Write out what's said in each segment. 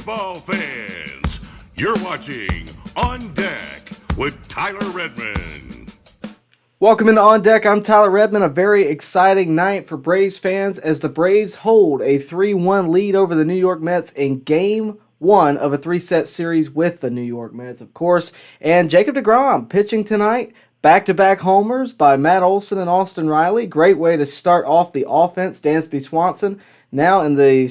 baseball fans. You're watching On Deck with Tyler Redmond. Welcome into On Deck. I'm Tyler Redmond. A very exciting night for Braves fans as the Braves hold a 3-1 lead over the New York Mets in Game 1 of a 3-set series with the New York Mets, of course. And Jacob deGrom pitching tonight. Back-to-back homers by Matt Olson and Austin Riley. Great way to start off the offense. Dansby Swanson now in the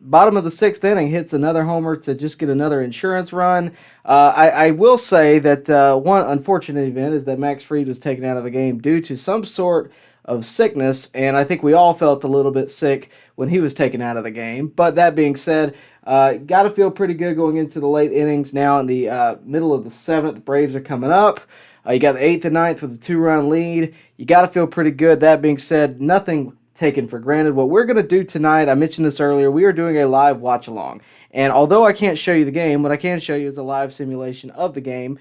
bottom of the sixth inning hits another homer to just get another insurance run. I will say that one unfortunate event is that Max Fried was taken out of the game due to some sort of sickness, and I think we all felt a little bit sick when he was taken out of the game. But that being said, got to feel pretty good going into the late innings. Now in the middle of the seventh, the Braves are coming up. You got the 8th and ninth with a 2-run lead. You got to feel pretty good. That being said, nothing taken for granted. What we're going to do tonight, I mentioned this earlier, we are doing a live watch-along. And although I can't show you the game, what I can show you is a live simulation of the game,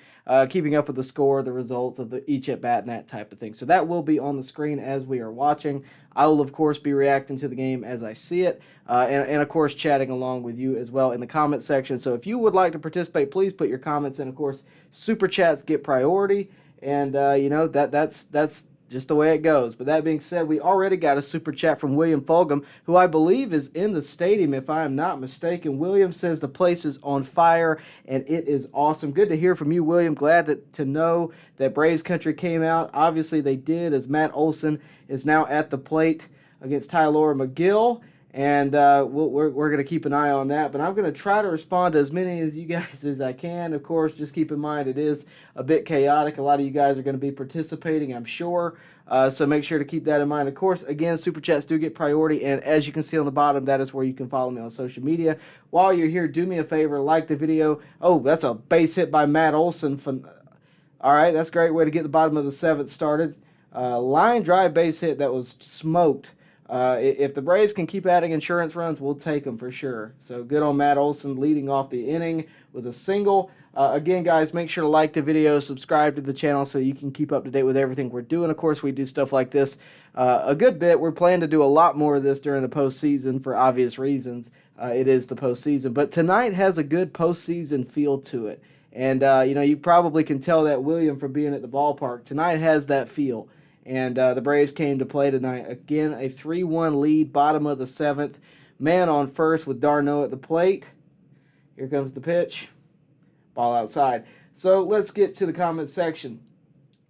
keeping up with the score, the results of each at-bat, and that type of thing. So that will be on the screen as we are watching. I will, of course, be reacting to the game as I see it, and of course, chatting along with you as well in the comment section. So if you would like to participate, please put your comments in. Of course, Super Chats get priority, and, that's just the way it goes. But that being said, we already got a Super Chat from William Fulgham, who I believe is in the stadium, if I am not mistaken. William says the place is on fire, and it is awesome. Good to hear from you, William. Glad to know that Braves Country came out. Obviously, they did, as Matt Olson is now at the plate against Tyler McGill. And we're going to keep an eye on that. But I'm going to try to respond to as many as you guys as I can. Of course, just keep in mind it is a bit chaotic. A lot of you guys are going to be participating, I'm sure. So make sure to keep that in mind. Of course, again, Super Chats do get priority. And as you can see on the bottom, that is where you can follow me on social media. While you're here, do me a favor, like the video. Oh, that's a base hit by Matt Olson. All right, that's a great way to get the bottom of the seventh started. Line drive base hit that was smoked. If the Braves can keep adding insurance runs, we'll take them for sure. So good on Matt Olson leading off the inning with a single. Again, guys, make sure to like the video, subscribe to the channel so you can keep up to date with everything we're doing. Of course, we do stuff like this a good bit. We're planning to do a lot more of this during the postseason for obvious reasons. It is the postseason. But tonight has a good postseason feel to it. And, you probably can tell that, William, from being at the ballpark. Tonight has that feel. And the Braves came to play tonight. Again, a 3-1 lead, bottom of the seventh. Man on first with d'Arnaud at the plate. Here comes the pitch. Ball outside. So let's get to the comment section.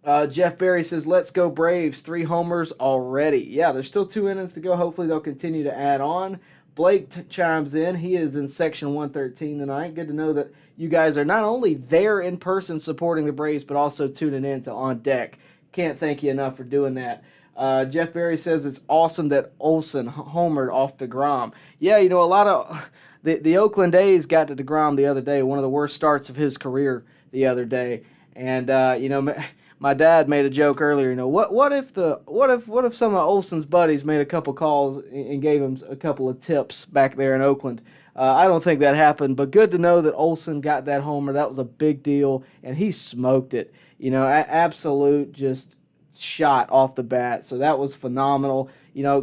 Jeff Berry says, let's go Braves. 3 homers already. Yeah, there's still 2 innings to go. Hopefully they'll continue to add on. Blake chimes in. He is in section 113 tonight. Good to know that you guys are not only there in person supporting the Braves, but also tuning in to On Deck. Can't thank you enough for doing that. Jeff Berry says it's awesome that Olson homered off DeGrom. Yeah, a lot of the Oakland A's got to DeGrom the other day, one of the worst starts of his career the other day. And my dad made a joke earlier. What if some of Olson's buddies made a couple calls and gave him a couple of tips back there in Oakland? I don't think that happened, but good to know that Olson got that homer. That was a big deal, and he smoked it. Absolute just shot off the bat. So that was phenomenal.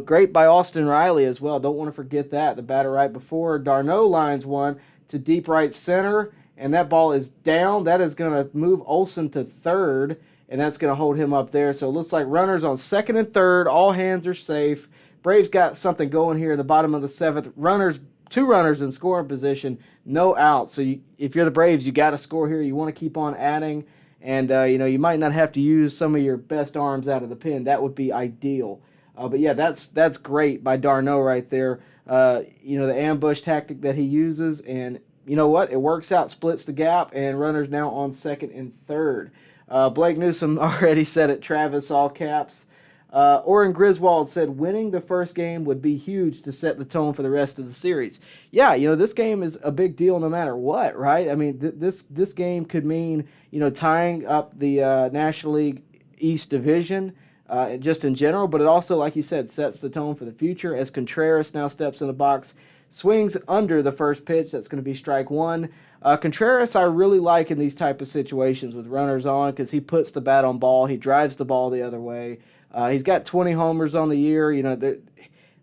Great by Austin Riley as well. Don't want to forget that. The batter right before d'Arnaud lines one to deep right center, and that ball is down. That is going to move Olson to third, and that's going to hold him up there. So it looks like runners on second and third. All hands are safe. Braves got something going here in the bottom of the seventh. 2 runners in scoring position, no outs. So if you're the Braves, you got to score here. You want to keep on adding. And, you might not have to use some of your best arms out of the pen. That would be ideal. But, yeah, that's great by d'Arnaud right there. The ambush tactic that he uses. And you know what? It works out, splits the gap, and runners now on second and third. Blake Newsom already said it, Travis, all caps. Orrin Griswold said winning the first game would be huge to set the tone for the rest of the series. Yeah, this game is a big deal no matter what, right? I mean, this game could mean, tying up the National League East Division just in general, but it also, like you said, sets the tone for the future as Contreras now steps in the box, swings under the first pitch. That's going to be strike one. Contreras I really like in these type of situations with runners on because he puts the bat on ball. He drives the ball the other way. He's got 20 homers on the year.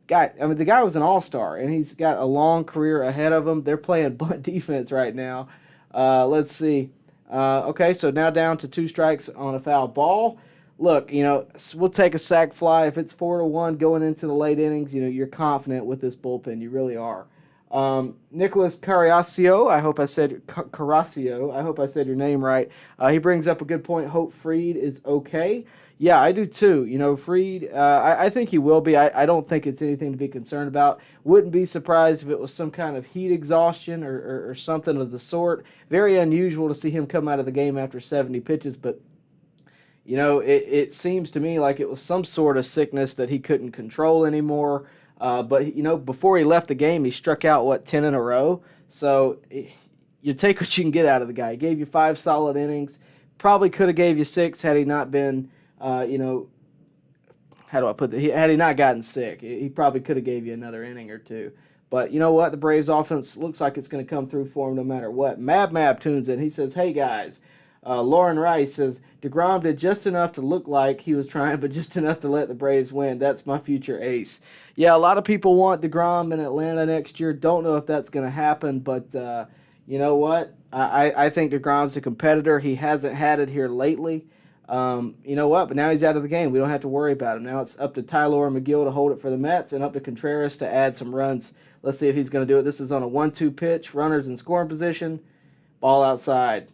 the guy was an all-star, and he's got a long career ahead of him. They're playing bunt defense right now. Let's see. Okay, so now down to 2 strikes on a foul ball. Look, we'll take a sac fly. If it's 4-1 going into the late innings, you're confident with this bullpen. You really are. Nicholas Carrasco, I hope I said your name right. He brings up a good point. Hope Fried is okay. Yeah, I do too. Fried, I think he will be. I don't think it's anything to be concerned about. Wouldn't be surprised if it was some kind of heat exhaustion or something of the sort. Very unusual to see him come out of the game after 70 pitches, but it seems to me like it was some sort of sickness that he couldn't control anymore. But before he left the game, he struck out, 10 in a row? So you take what you can get out of the guy. He gave you 5 solid innings. Probably could have gave you 6 had he not been, how do I put that? Had he not gotten sick. He probably could have gave you another inning or 2. But you know what? The Braves offense looks like it's going to come through for him no matter what. Mab tunes in. He says, hey, guys. Lauren Rice says, DeGrom did just enough to look like he was trying, but just enough to let the Braves win. That's my future ace. Yeah, a lot of people want DeGrom in Atlanta next year. Don't know if that's going to happen, but you know what? I think DeGrom's a competitor. He hasn't had it here lately. You know what? But now he's out of the game. We don't have to worry about him. Now it's up to Tyler McGill to hold it for the Mets and up to Contreras to add some runs. Let's see if he's going to do it. This is on a 1-2 pitch. Runners in scoring position. Ball outside.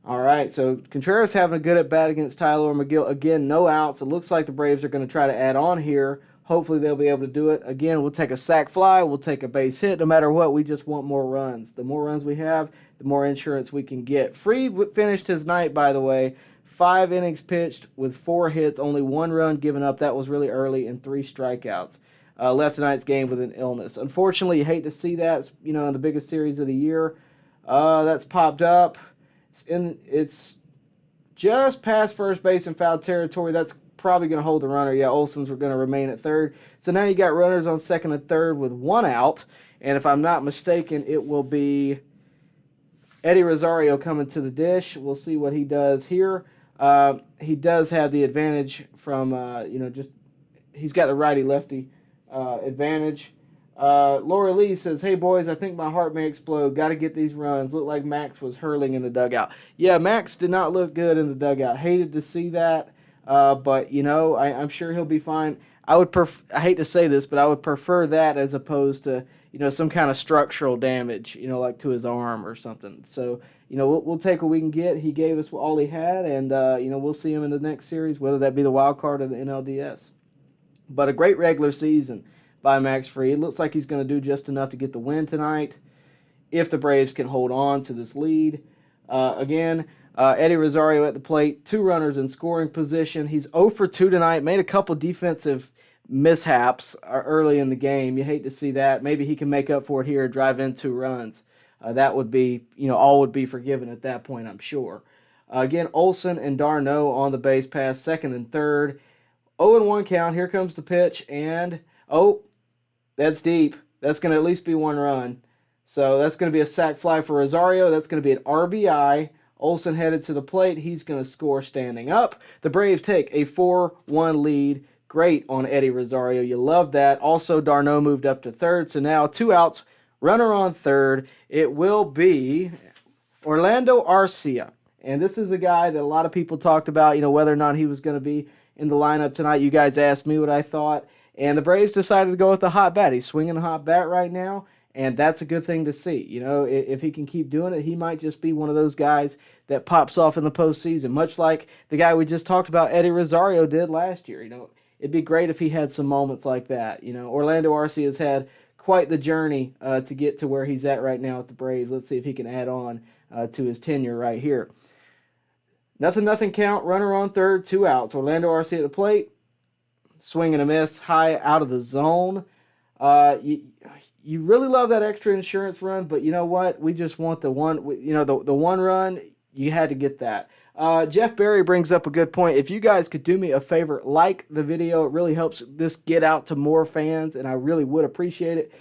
All right, so Contreras having a good at-bat against Tyler McGill. Again, no outs. It looks like the Braves are going to try to add on here. Hopefully they'll be able to do it. Again, we'll take a sac fly. We'll take a base hit. No matter what, we just want more runs. The more runs we have, the more insurance we can get. Fried finished his night, by the way. 5 innings pitched with 4 hits, only 1 run given up. That was really early, and 3 strikeouts. Left tonight's game with an illness. Unfortunately, you hate to see that, in the biggest series of the year. That's popped up. It's just past first base in foul territory. That's probably going to hold the runner. Yeah, Olson's going to remain at third. So now you got runners on second and third with 1 out. And if I'm not mistaken, it will be Eddie Rosario coming to the dish. We'll see what he does here. He does have the advantage from, he's got the righty-lefty advantage. Laura Lee says, hey boys, I think my heart may explode. Got to get these runs. Looked like Max was hurling in the dugout. Yeah, Max did not look good in the dugout. Hated to see that. But I'm sure he'll be fine. I hate to say this, but I would prefer that as opposed to some kind of structural damage, like to his arm or something. So we'll take what we can get. He gave us all he had, and we'll see him in the next series, whether that be the wild card or the NLDS. But a great regular season by Max Fried. Looks like he's going to do just enough to get the win tonight if the Braves can hold on to this lead. Eddie Rosario at the plate, 2 runners in scoring position. He's 0 for 2 tonight, made a couple defensive mishaps early in the game. You hate to see that. Maybe he can make up for it here, drive in 2 runs. That would be, all would be forgiven at that point, I'm sure. Again, Olson and d'Arnaud on the base pass, second and third. 0-1 count. Here comes the pitch, and that's deep. That's going to at least be 1 run. So that's going to be a sac fly for Rosario. That's going to be an RBI. Olson headed to the plate. He's going to score standing up. The Braves take a 4-1 lead. Great on Eddie Rosario. You love that. Also, d'Arnaud moved up to third. So now 2 outs, runner on third. It will be Orlando Arcia. And this is a guy that a lot of people talked about, whether or not he was going to be in the lineup tonight. You guys asked me what I thought. And the Braves decided to go with the hot bat. He's swinging a hot bat right now, and that's a good thing to see. If he can keep doing it, he might just be one of those guys that pops off in the postseason, much like the guy we just talked about, Eddie Rosario, did last year. It'd be great if he had some moments like that. Orlando Arcia has had quite the journey to get to where he's at right now with the Braves. Let's see if he can add on to his tenure right here. Nothing count, runner on third, 2 outs. Orlando Arcia at the plate. Swing and a miss, high out of the zone. You really love that extra insurance run, but you know what? We just want the one. The 1 run. You had to get that. Jeff Berry brings up a good point. If you guys could do me a favor, like the video, it really helps this get out to more fans, and I really would appreciate it.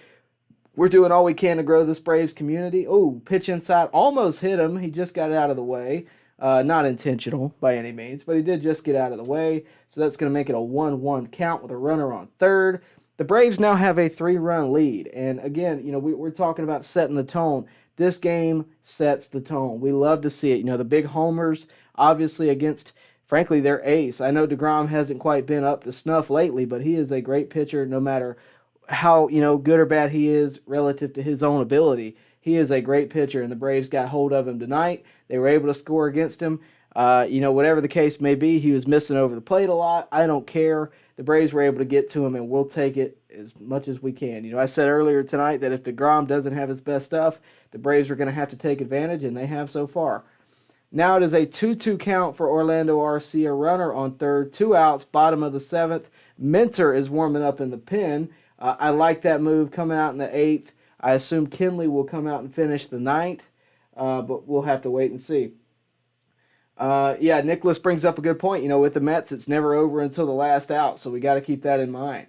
We're doing all we can to grow this Braves community. Oh, pitch inside, almost hit him. He just got it out of the way. Not intentional by any means, but he did just get out of the way. So that's going to make it a 1-1 count with a runner on third. The Braves now have a 3-run lead. And again, we're talking about setting the tone. This game sets the tone. We love to see it. The big homers, obviously, against, frankly, their ace. I know DeGrom hasn't quite been up to snuff lately, but he is a great pitcher no matter how, good or bad he is relative to his own ability. He is a great pitcher, and the Braves got hold of him tonight. They were able to score against him. Whatever the case may be, he was missing over the plate a lot. I don't care. The Braves were able to get to him, and we'll take it as much as we can. I said earlier tonight that if DeGrom doesn't have his best stuff, the Braves are going to have to take advantage, and they have so far. Now it is a 2-2 count for Orlando Arcia, runner on third, 2 outs, bottom of the 7th. Minter is warming up in the pen. I like that move coming out in the 8th. I assume Kinley will come out and finish the 9th, but we'll have to wait and see. Nicholas brings up a good point. With the Mets, it's never over until the last out, so we got to keep that in mind.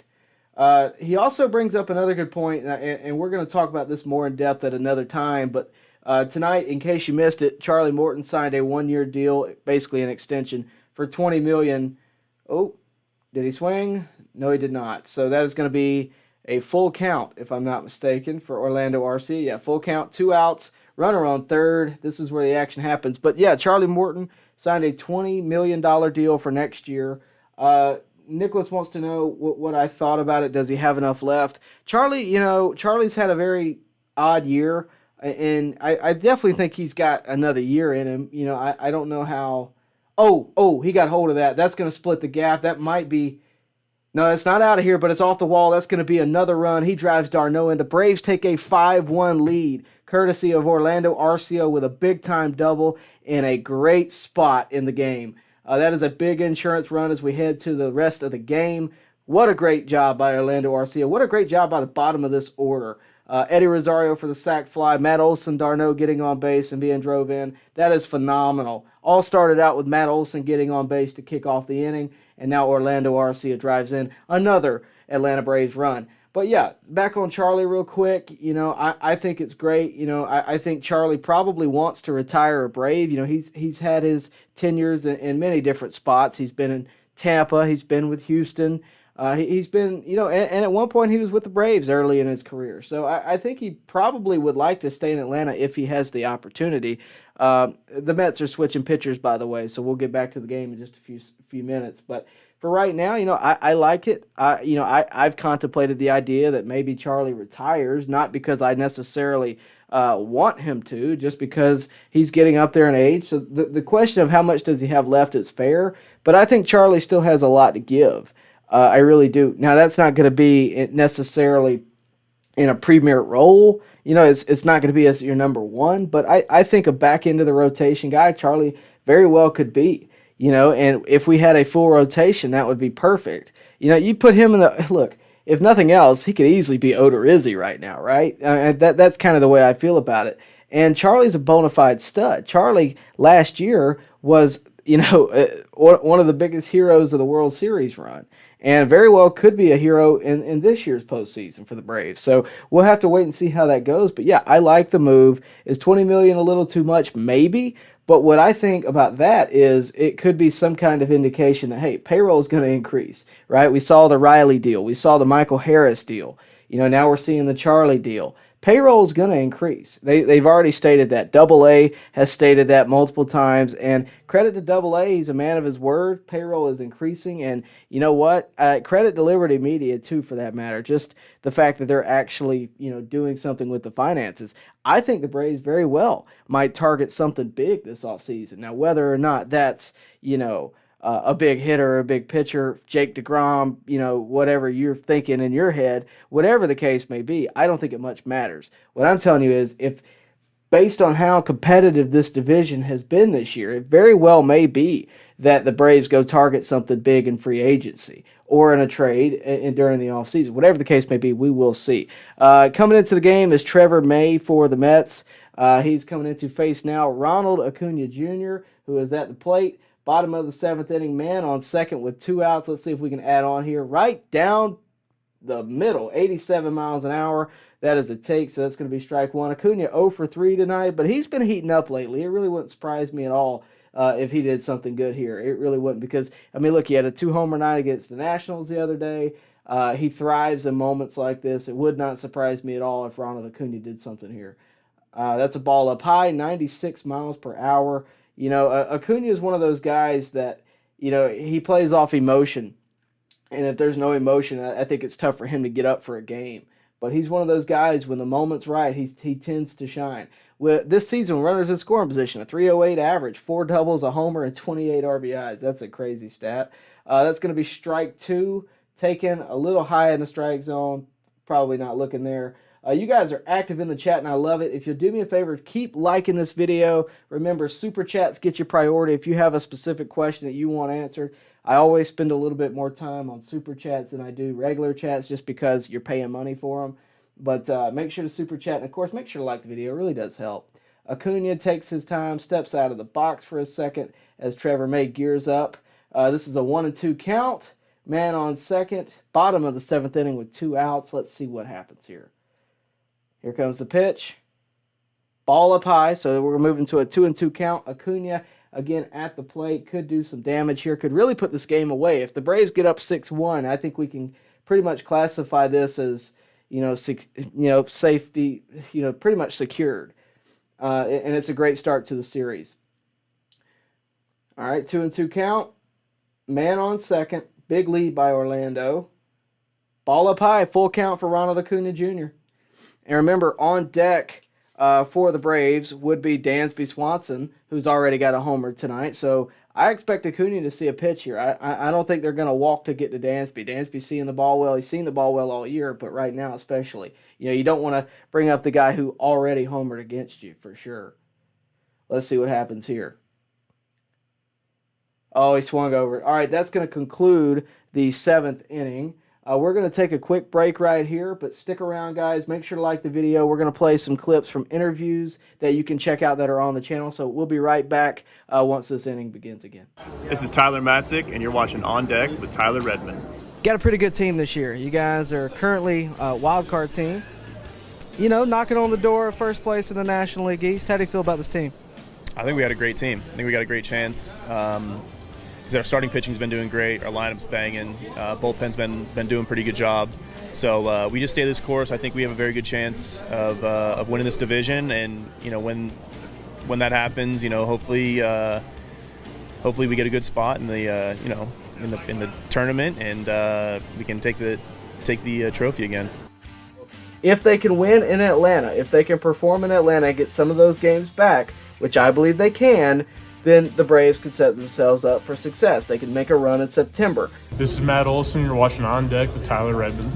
He also brings up another good point, and we're going to talk about this more in depth at another time, but tonight, in case you missed it, Charlie Morton signed a 1-year deal, basically an extension, for $20 million. Oh, did he swing? No, he did not. So that is going to be a full count, if I'm not mistaken, for Orlando Arcia. Yeah, full count, 2 outs, runner on third. This is where the action happens. But yeah, Charlie Morton signed a $20 million deal for next year. Nicholas wants to know what I thought about it. Does he have enough left? Charlie's had a very odd year, and I definitely think he's got another year in him. I don't know how. Oh, he got hold of that. That's going to split the gap. That might be. No, it's not out of here, but it's off the wall. That's going to be another run. He drives d'Arnaud in. The Braves take a 5-1 lead, courtesy of Orlando Arcia with a big-time double in a great spot in the game. That is a big insurance run as we head to the rest of the game. What a great job by Orlando Arcia. What a great job by the bottom of this order. Eddie Rosario for the sac fly. Matt Olson, d'Arnaud getting on base and being drove in. That is phenomenal. All started out with Matt Olson getting on base to kick off the inning, and now Orlando Arcia drives in another Atlanta Braves run. But yeah, back on Charlie real quick. I think it's great. I think Charlie probably wants to retire a Brave. He's had his tenures in many different spots. He's been in Tampa. He's been with Houston. He's been, and at one point he was with the Braves early in his career. So I think he probably would like to stay in Atlanta if he has the opportunity. The Mets are switching pitchers, by the way, so we'll get back to the game in just a few minutes. But for right now, I like it. I've contemplated the idea that maybe Charlie retires, not because I necessarily want him to, just because he's getting up there in age. So the question of how much does he have left is fair, but I think Charlie still has a lot to give. I really do. Now, that's not going to be necessarily in a premier role. It's not going to be as your number one, but I think a back into the rotation guy, Charlie very well could be. And if we had a full rotation, that would be perfect. You put him in the look. If nothing else, he could easily be Odorizzi right now, right? That's kind of the way I feel about it. And Charlie's a bona fide stud. Charlie last year was, one of the biggest heroes of the World Series run, and very well could be a hero in this year's postseason for the Braves. So we'll have to wait and see how that goes. But yeah, I like the move. Is $20 million a little too much? Maybe. But what I think about that is it could be some kind of indication that, hey, payroll is going to increase, right? We saw the Riley deal. We saw the Michael Harris deal. Now we're seeing the Charlie deal. Payroll is going to increase. They've already stated that. Double A has stated that multiple times. And credit to Double A. He's a man of his word. Payroll is increasing. And you know what? Credit to Liberty Media, too, for that matter. Just the fact that they're actually, doing something with the finances. I think the Braves very well might target something big this offseason. Now, whether or not that's, a big hitter or a big pitcher, Jake DeGrom, whatever you're thinking in your head, whatever the case may be, I don't think it much matters. What I'm telling you is if based on how competitive this division has been this year, it very well may be that the Braves go target something big in free agency or in a trade during the offseason. Whatever the case may be, we will see. Coming into the game is Trevor May for the Mets. He's coming in to face now Ronald Acuna Jr., who is at the plate. Bottom of the 7th inning, man on second with 2 outs. Let's see if we can add on here. Right down the middle, 87 miles an hour. That is a take, so that's going to be strike one. Acuna 0 for 3 tonight, but he's been heating up lately. It really wouldn't surprise me at all if he did something good here. It really wouldn't, because, I mean, look, he had a 2-homer night against the Nationals the other day. He thrives in moments like this. It would not surprise me at all if Ronald Acuna did something here. That's a ball up high, 96 miles per hour. You know, Acuna is one of those guys that, you know, he plays off emotion. And if there's no emotion, I think it's tough for him to get up for a game. But he's one of those guys, when the moment's right, he tends to shine. This season, runners in scoring position, a 308 average, 4 doubles, a homer, and 28 RBIs. That's a crazy stat. That's going to be strike 2, taken a little high in the strike zone. Probably not looking there. You guys are active in the chat, and I love it. If you'll do me a favor, keep liking this video. Remember, Super Chats get you priority. If you have a specific question that you want answered, I always spend a little bit more time on Super Chats than I do regular chats, just because you're paying money for them. But make sure to Super Chat, and of course, make sure to like the video. It really does help. Acuna takes his time, steps out of the box for a second as Trevor May gears up. This is a 1-2 count. Man on second, bottom of the 7th inning with 2 outs. Let's see what happens here. Here comes the pitch. Ball up high, so we're moving to a 2-2 count. Acuna, again, at the plate, could do some damage here, could really put this game away. If the Braves get up 6-1, I think we can pretty much classify this as, safety, pretty much secured. And it's a great start to the series. All right, 2-2 count. Man on second. Big lead by Orlando. Ball up high. Full count for Ronald Acuna Jr. And remember, on deck for the Braves would be Dansby Swanson, who's already got a homer tonight. So I expect Acuna to see a pitch here. I don't think they're going to walk to get to Dansby. Dansby's seeing the ball well. He's seen the ball well all year, but right now especially. You don't want to bring up the guy who already homered against you, for sure. Let's see what happens here. Oh, he swung over it. All right, that's going to conclude the 7th inning. We're going to take a quick break right here, but stick around, guys. Make sure to like the video. We're going to play some clips from interviews that you can check out that are on the channel. So we'll be right back once this inning begins again. This is Tyler Matzik, and you're watching On Deck with Tyler Redmond. Got a pretty good team this year. You guys are currently a wild card team. Knocking on the door of first place in the National League East. How do you feel about this team? I think we had a great team. I think we got a great chance. Because our starting pitching's been doing great, our lineup's banging, bullpen's been doing a pretty good job. So we just stay this course. I think we have a very good chance of winning this division. And when that happens, hopefully we get a good spot in the in the tournament, and we can take the trophy again. If they can win in Atlanta, if they can perform in Atlanta and get some of those games back, which I believe they can, then the Braves could set themselves up for success. They can make a run in September. This is Matt Olson. You're watching On Deck with Tyler Redmond.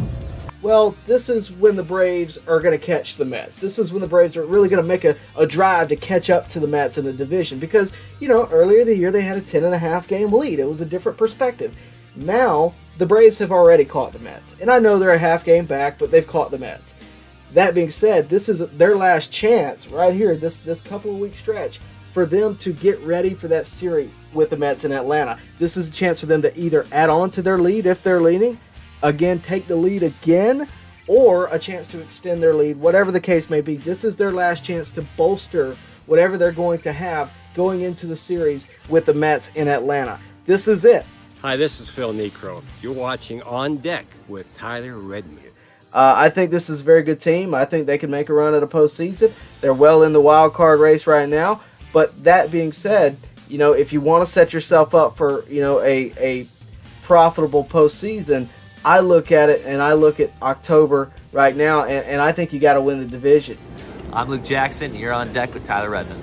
Well, this is when the Braves are going to catch the Mets. This is when the Braves are really going to make a drive to catch up to the Mets in the division. Because, earlier in the year they had a 10.5 game lead. It was a different perspective. Now, the Braves have already caught the Mets. And I know they're a half game back, but they've caught the Mets. That being said, this is their last chance right here, this couple of week stretch, for them to get ready for that series with the Mets in Atlanta. This is a chance for them to either add on to their lead if they're leading, again, take the lead again, or a chance to extend their lead, whatever the case may be. This is their last chance to bolster whatever they're going to have going into the series with the Mets in Atlanta. This is it. Hi, this is Phil Necro. You're watching On Deck with Tyler Redmond. I think this is a very good team. I think they can make a run at a postseason. They're well in the wild card race right now. But that being said, if you want to set yourself up for, a profitable postseason, I look at it and I look at October right now, and I think you got to win the division. I'm Luke Jackson. You're on deck with Tyler Redmond.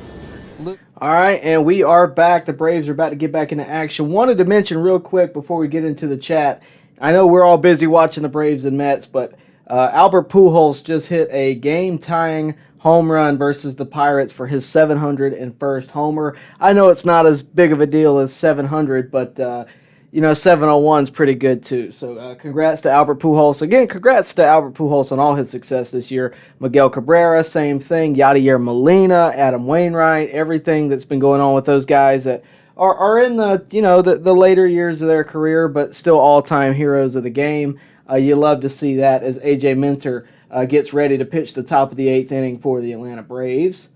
All right, and we are back. The Braves are about to get back into action. Wanted to mention real quick before we get into the chat, I know we're all busy watching the Braves and Mets, but Albert Pujols just hit a game-tying home run versus the Pirates for his 701st homer. I know it's not as big of a deal as 700, but 701 is pretty good too. So congrats to Albert Pujols. Again, congrats to Albert Pujols on all his success this year. Miguel Cabrera, same thing. Yadier Molina, Adam Wainwright, everything that's been going on with those guys that are in the later years of their career, but still all-time heroes of the game. You love to see that as A.J. Minter gets ready to pitch the top of the 8th inning for the Atlanta Braves.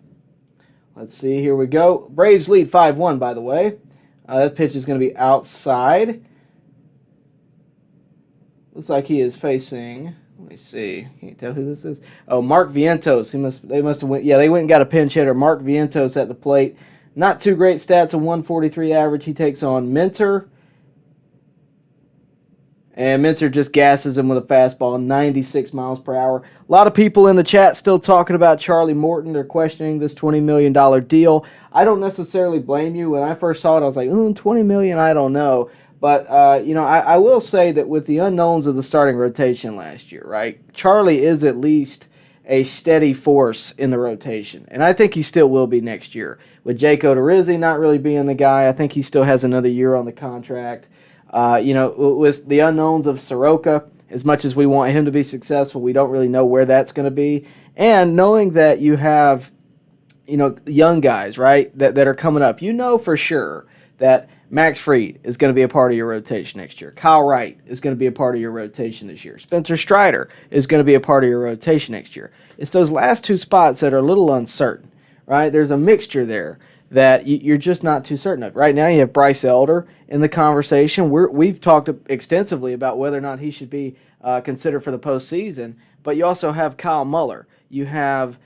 Let's see. Here we go. Braves lead 5-1, by the way. That pitch is going to be outside. Looks like he is facing. Let me see. Can't tell who this is. Oh, Mark Vientos. They must have went. Yeah, they went and got a pinch hitter. Mark Vientos at the plate. Not too great stats. A 143 average. He takes on Minter. And Minter just gasses him with a fastball, 96 miles per hour. A lot of people in the chat still talking about Charlie Morton. They're questioning this $20 million deal. I don't necessarily blame you. When I first saw it, I was like, $20 million, I don't know. But, I will say that with the unknowns of the starting rotation last year, right, Charlie is at least a steady force in the rotation. And I think he still will be next year. With Jake Odorizzi not really being the guy, I think he still has another year on the contract. With the unknowns of Soroka, as much as we want him to be successful, we don't really know where that's going to be. And knowing that you have, young guys, right, that are coming up, for sure that Max Fried is going to be a part of your rotation next year. Kyle Wright is going to be a part of your rotation this year. Spencer Strider is going to be a part of your rotation next year. It's those last two spots that are a little uncertain, right? There's a mixture there that you're just not too certain of. Right now you have Bryce Elder in the conversation. We've talked extensively about whether or not he should be considered for the postseason, but you also have Kyle Muller. You have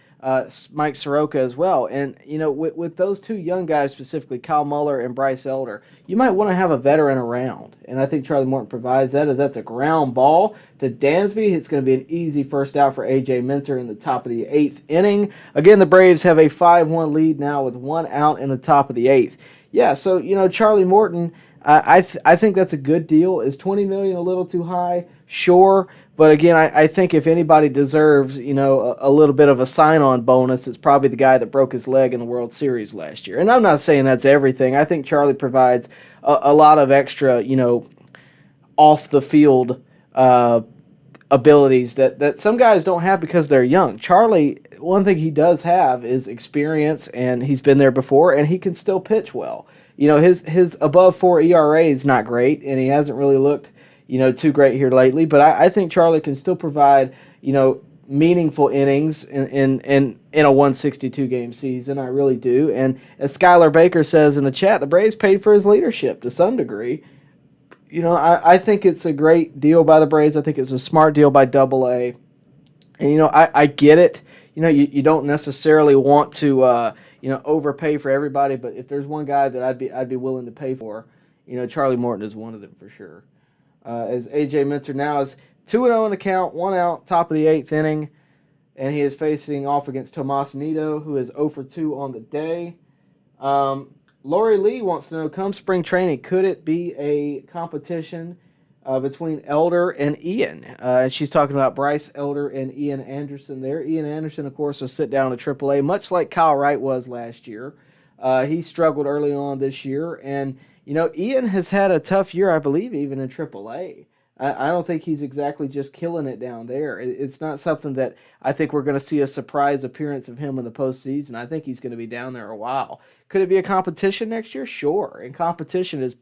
Mike Soroka as well. And, with those two young guys specifically, Kyle Muller and Bryce Elder, you might want to have a veteran around. And I think Charlie Morton provides that, as that's a ground ball to Dansby. It's going to be an easy first out for A.J. Minter in the top of the 8th inning. Again, the Braves have a 5-1 lead now with 1 out in the top of the 8th. Yeah, so, Charlie Morton, I think that's a good deal. Is $20 million a little too high? Sure. But again, I think if anybody deserves, a little bit of a sign-on bonus, it's probably the guy that broke his leg in the World Series last year. And I'm not saying that's everything. I think Charlie provides a lot of extra, off-the-field abilities that some guys don't have because they're young. Charlie, one thing he does have is experience, and he's been there before, and he can still pitch well. His above 4 ERA is not great, and he hasn't really looked too great here lately, but I think Charlie can still provide, meaningful innings in a 162 game season. I really do. And as Skylar Baker says in the chat, the Braves paid for his leadership to some degree. I think it's a great deal by the Braves. I think it's a smart deal by AA. And, I get it. You don't necessarily want to, overpay for everybody, but if there's one guy that I'd be willing to pay for, Charlie Morton is one of them for sure. As A.J. Minter now is 2-0 in the count, 1 out, top of the 8th inning, and he is facing off against Tomas Nido, who is 0 for 2 on the day. Lori Lee wants to know, come spring training, could it be a competition between Elder and Ian? She's talking about Bryce Elder and Ian Anderson there. Ian Anderson, of course, was sit down to AAA, much like Kyle Wright was last year. He struggled early on this year, and Ian has had a tough year, I believe, even in AAA. I don't think he's exactly just killing it down there. It's not something that I think we're going to see a surprise appearance of him in the postseason. I think he's going to be down there a while. Could it be a competition next year? Sure. And competition is,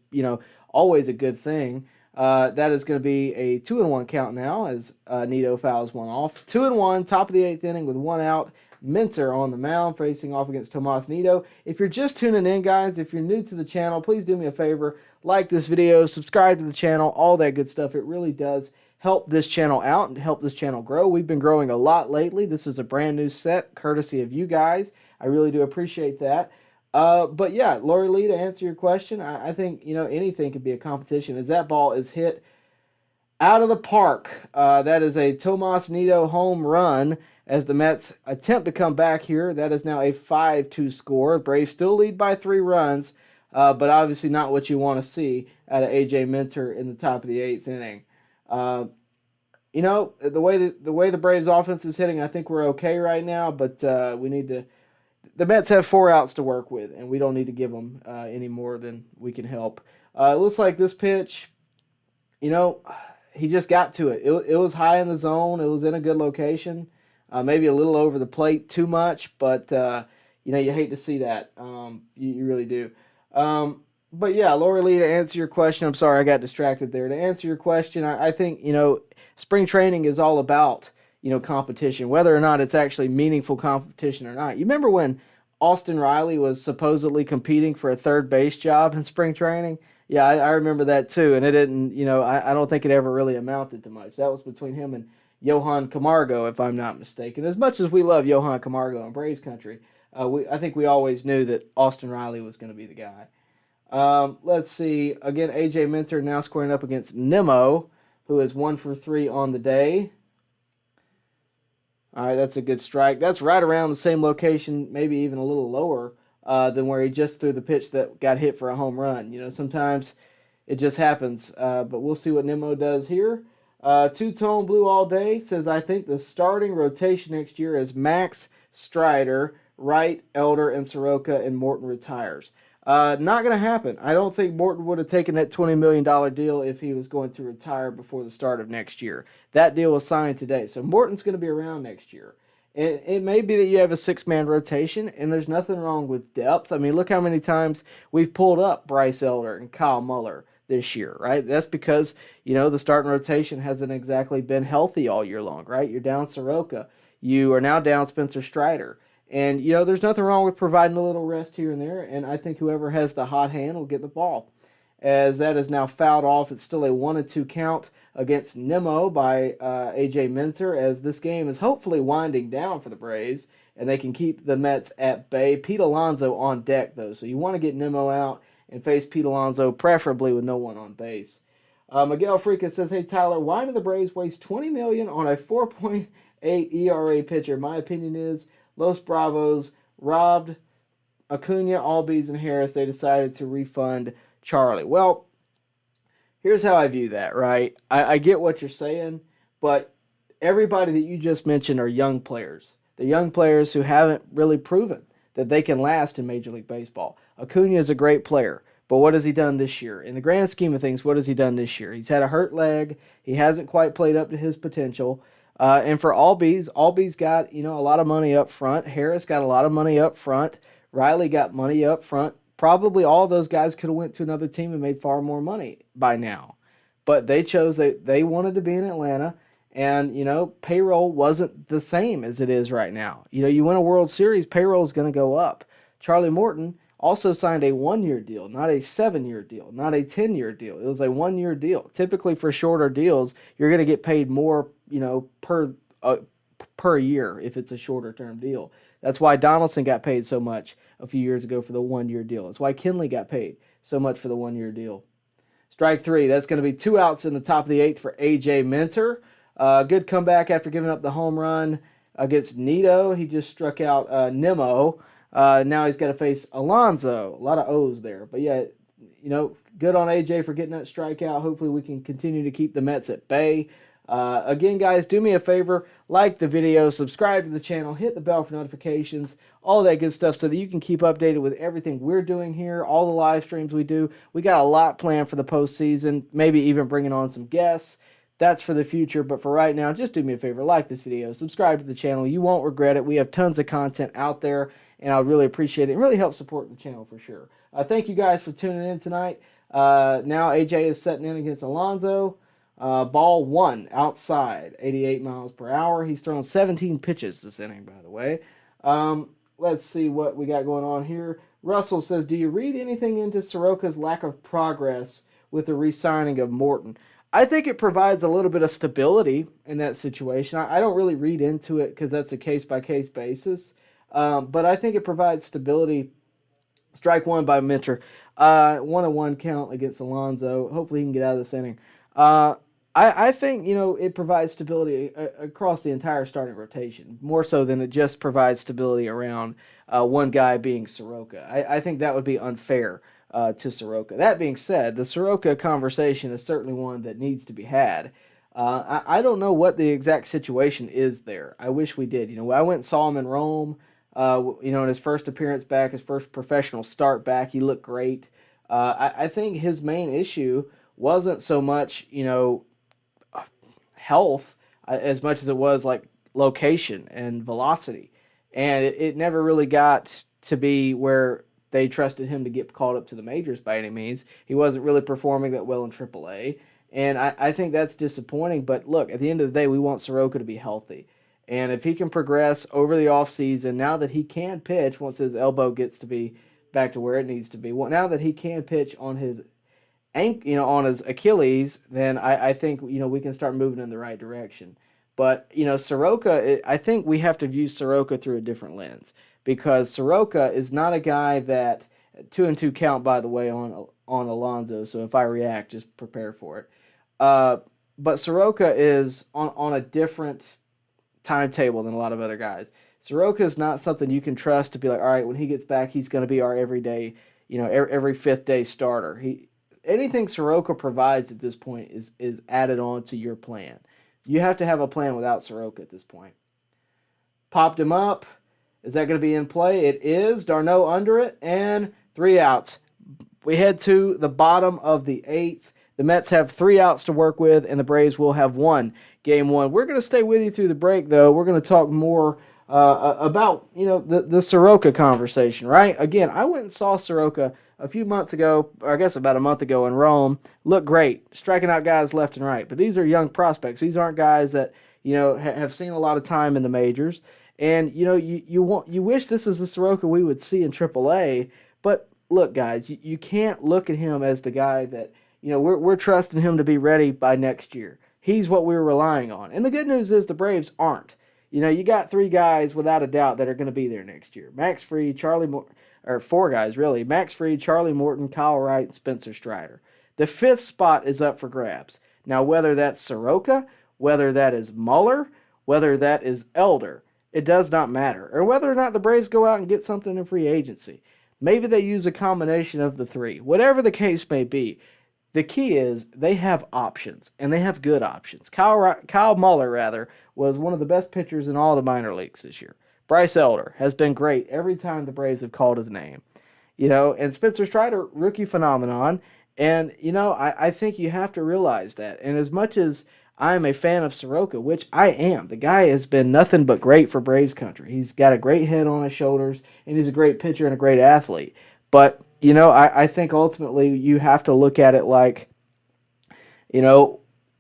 always a good thing. That is going to be a 2-1 count now as Nido fouls one off. 2-1, top of the 8th inning with 1 out. Minter on the mound facing off against Tomas Nido. If you're just tuning in, guys, if you're new to the channel, please do me a favor. Like this video, subscribe to the channel, all that good stuff. It really does help this channel out and help this channel grow. We've been growing a lot lately. This is a brand new set, courtesy of you guys. I really do appreciate that. But yeah, Lori Lee, to answer your question, I think, anything could be a competition as that ball is hit out of the park. That is a Tomas Nido home run as the Mets attempt to come back here. That is now a 5-2 score. Braves still lead by 3 runs, but obviously not what you want to see out of A.J. Minter in the top of the 8th inning. The way the Braves offense is hitting, I think we're okay right now, but we need to. The Mets have 4 outs to work with, and we don't need to give them any more than we can help. It looks like this pitch, he just got to it. It was high in the zone. It was in a good location. Maybe a little over the plate too much, but, you hate to see that. You really do. But, yeah, Lori Lee, to answer your question, I'm sorry I got distracted there. To answer your question, I think, spring training is all about, competition, whether or not it's actually meaningful competition or not. You remember when Austin Riley was supposedly competing for a third base job in spring training. Yeah, I remember that too, and it didn't, I don't think it ever really amounted to much. That was between him and Johan Camargo, if I'm not mistaken. As much as we love Johan Camargo in Braves country, I think we always knew that Austin Riley was going to be the guy. Let's see. Again, A.J. Minter now squaring up against Nimmo, who is 1 for 3 on the day. All right, that's a good strike. That's right around the same location, maybe even a little lower than where he just threw the pitch that got hit for a home run. Sometimes it just happens. But we'll see what Nimmo does here. Two-tone blue all day says, I think the starting rotation next year is Max, Strider, Wright, Elder, and Soroka, and Morton retires. Not going to happen. I don't think Morton would have taken that $20 million deal if he was going to retire before the start of next year. That deal was signed today. So Morton's going to be around next year. And it may be that you have a 6-man rotation, and there's nothing wrong with depth. I mean, look how many times we've pulled up Bryce Elder and Kyle Muller this year, right? That's because, the starting rotation hasn't exactly been healthy all year long, right? You're down Soroka. You are now down Spencer Strider. And, there's nothing wrong with providing a little rest here and there, and I think whoever has the hot hand will get the ball. As that is now fouled off, it's still a 1-2 count against Nimmo by A.J. Minter, as this game is hopefully winding down for the Braves, and they can keep the Mets at bay. Pete Alonso on deck, though, so you want to get Nimmo out and face Pete Alonso, preferably with no one on base. Miguel Freaka says, hey, Tyler, why do the Braves waste $20 million on a 4.8 ERA pitcher? My opinion is Los Bravos robbed Acuna, Albies, and Harris. They decided to refund Charlie. Well, here's how I view that, right? I get what you're saying, but everybody that you just mentioned are young players. They're young players who haven't really proven that they can last in Major League Baseball. Acuna is a great player, but what has he done this year? In the grand scheme of things, what has he done this year? He's had a hurt leg. He hasn't quite played up to his potential. And for Albies got, a lot of money up front. Harris got a lot of money up front. Riley got money up front. Probably all of those guys could have went to another team and made far more money by now. But they chose they wanted to be in Atlanta, and, payroll wasn't the same as it is right now. You win a World Series, payroll is going to go up. Charlie Morton also signed a 1-year deal, not a 7-year deal, not a 10-year deal. It was a 1-year deal. Typically for shorter deals, you're going to get paid more, per year if it's a shorter term deal. That's why Donaldson got paid so much a few years ago for the 1-year deal. That's why Kenley got paid so much for the 1-year deal. Strike 3. That's going to be 2 outs in the top of the 8th for A.J. Minter. Good comeback after giving up the home run against Nito. He just struck out Nimmo. Now he's got to face Alonso. A lot of O's there. But yeah, good on AJ for getting that strikeout. Hopefully we can continue to keep the Mets at bay. Again, guys, do me a favor. Like the video, subscribe to the channel, hit the bell for notifications, all that good stuff so that you can keep updated with everything we're doing here, all the live streams we do. We got a lot planned for the postseason, maybe even bringing on some guests. That's for the future, but for right now, just do me a favor. Like this video, subscribe to the channel. You won't regret it. We have tons of content out there, and I really appreciate it. It really helps support the channel for sure. Thank you guys for tuning in tonight. Now AJ is setting in against Alonso. Ball 1 outside, 88 miles per hour. He's thrown 17 pitches this inning, by the way. Let's see what we got going on here. Russell says, do you read anything into Soroka's lack of progress with the re-signing of Morton? I think it provides a little bit of stability in that situation. I don't really read into it because that's a case-by-case basis. But I think it provides stability. Strike 1 by Minter. 1-1 count against Alonso. Hopefully he can get out of this inning. I think, it provides stability across the entire starting rotation, more so than it just provides stability around one guy being Soroka. I think that would be unfair to Soroka. That being said, the Soroka conversation is certainly one that needs to be had. I don't know what the exact situation is there. I wish we did. I went and saw him in Rome, in his first appearance back, his first professional start back. He looked great. I think his main issue wasn't so much, health as much as it was like location and velocity. And it never really got to be where they trusted him to get called up to the majors by any means. He wasn't really performing that well in AAA. And I think that's disappointing. But look, at the end of the day, we want Soroka to be healthy. And if he can progress over the offseason, now that he can pitch, once his elbow gets to be back to where it needs to be, well, now that he can pitch on his on his Achilles, then I think we can start moving in the right direction. But Soroka, I think we have to view Soroka through a different lens, because Soroka is not a guy that 2-2 count, by the way, on Alonso. So if I react, just prepare for it. But Soroka is on a different timetable than a lot of other guys. Soroka is not something you can trust to be like, all right, when he gets back, he's going to be our everyday, every fifth day starter. Anything Soroka provides at this point is added on to your plan. You have to have a plan without Soroka at this point. Popped him up. Is that going to be in play? It is. Darno under it, and 3 outs. We head to the bottom of the 8th. The Mets have 3 outs to work with, and the Braves will have 1. Game 1. We're going to stay with you through the break, though. We're going to talk more about the Soroka conversation, right? Again, I went and saw Soroka a few months ago, or I guess about a month ago in Rome. Looked great, striking out guys left and right. But these are young prospects. These aren't guys that have seen a lot of time in the majors. And you wish this is the Soroka we would see in AAA. But look, guys, you can't look at him as the guy that we're trusting him to be ready by next year. He's what we're relying on. And the good news is the Braves aren't. You got 3 guys without a doubt that are going to be there next year. Max Fried, or 4 guys really. Max Fried, Charlie Morton, Kyle Wright, and Spencer Strider. The 5th spot is up for grabs. Now, whether that's Soroka, whether that is Muller, whether that is Elder, it does not matter. Or whether or not the Braves go out and get something in free agency. Maybe they use a combination of the 3. Whatever the case may be, the key is they have options, and they have good options. Kyle Muller, was one of the best pitchers in all the minor leagues this year. Bryce Elder has been great every time the Braves have called his name. And Spencer Strider, rookie phenomenon. And, I think you have to realize that. And as much as I am a fan of Soroka, which I am, the guy has been nothing but great for Braves country. He's got a great head on his shoulders, and he's a great pitcher and a great athlete. But I think ultimately you have to look at it like,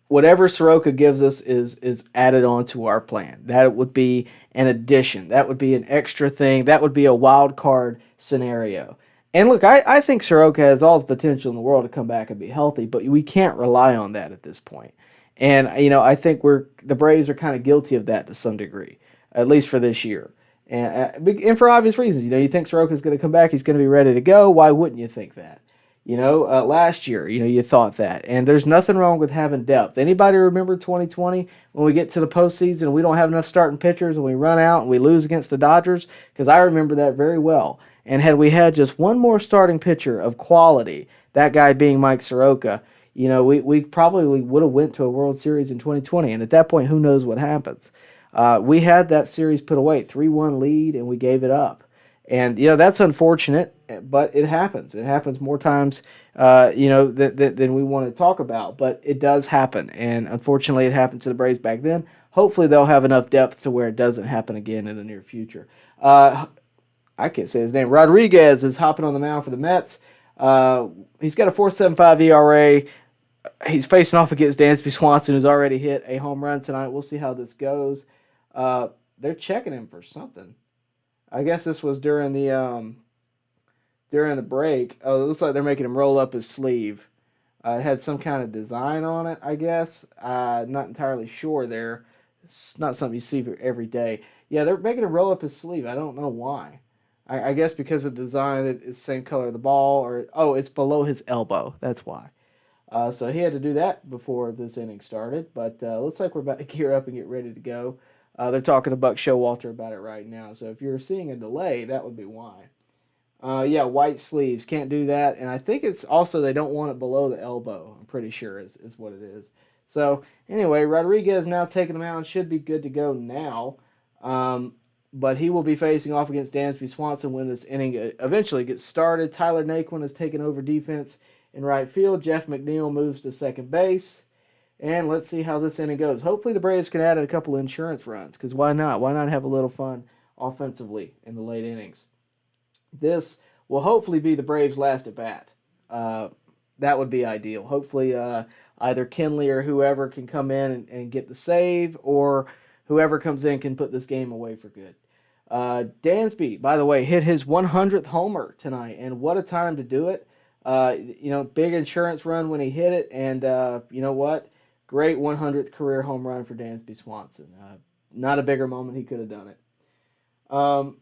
whatever Soroka gives us is added on to our plan. That would be an addition. That would be an extra thing. That would be a wild card scenario. And look, I think Soroka has all the potential in the world to come back and be healthy, but we can't rely on that at this point. And, I think the Braves are kind of guilty of that to some degree, at least for this year. And for obvious reasons, you think Soroka's going to come back, he's going to be ready to go. Why wouldn't you think that? Last year, you thought that. And there's nothing wrong with having depth. Anybody remember 2020 when we get to the postseason and we don't have enough starting pitchers and we run out and we lose against the Dodgers? Because I remember that very well. And had we had just one more starting pitcher of quality, that guy being Mike Soroka, we probably would have went to a World Series in 2020. And at that point, who knows what happens? We had that series put away, 3-1 lead, and we gave it up. And, that's unfortunate, but it happens. It happens more times, than we want to talk about. But it does happen. And, unfortunately, it happened to the Braves back then. Hopefully, they'll have enough depth to where it doesn't happen again in the near future. I can't say his name. Rodriguez is hopping on the mound for the Mets. He's got a 4.75 ERA. He's facing off against Dansby Swanson, who's already hit a home run tonight. We'll see how this goes. They're checking him for something. I guess this was during the break. Oh, it looks like they're making him roll up his sleeve. It had some kind of design on it, I guess. Not entirely sure there. It's not something you see every day. Yeah, they're making him roll up his sleeve. I don't know why. I guess because of the design, it's the same color of the ball. It's below his elbow. That's why. So he had to do that before this inning started. But looks like we're about to gear up and get ready to go. They're talking to Buck Showalter about it right now. So if you're seeing a delay, that would be why. White sleeves. Can't do that. And I think it's also they don't want it below the elbow. I'm pretty sure is what it is. So anyway, Rodriguez now taking the mound. Should be good to go now. But he will be facing off against Dansby Swanson when this inning eventually gets started. Tyler Naquin has taken over defense in right field. Jeff McNeil moves to second base. And let's see how this inning goes. Hopefully the Braves can add a couple of insurance runs, because why not? Why not have a little fun offensively in the late innings? This will hopefully be the Braves' last at bat. That would be ideal. Hopefully either Kenley or whoever can come in and get the save, or whoever comes in can put this game away for good. Dansby, by the way, hit his 100th homer tonight, and what a time to do it. Big insurance run when he hit it, and you know what? Great 100th career home run for Dansby Swanson. Not a bigger moment he could have done it.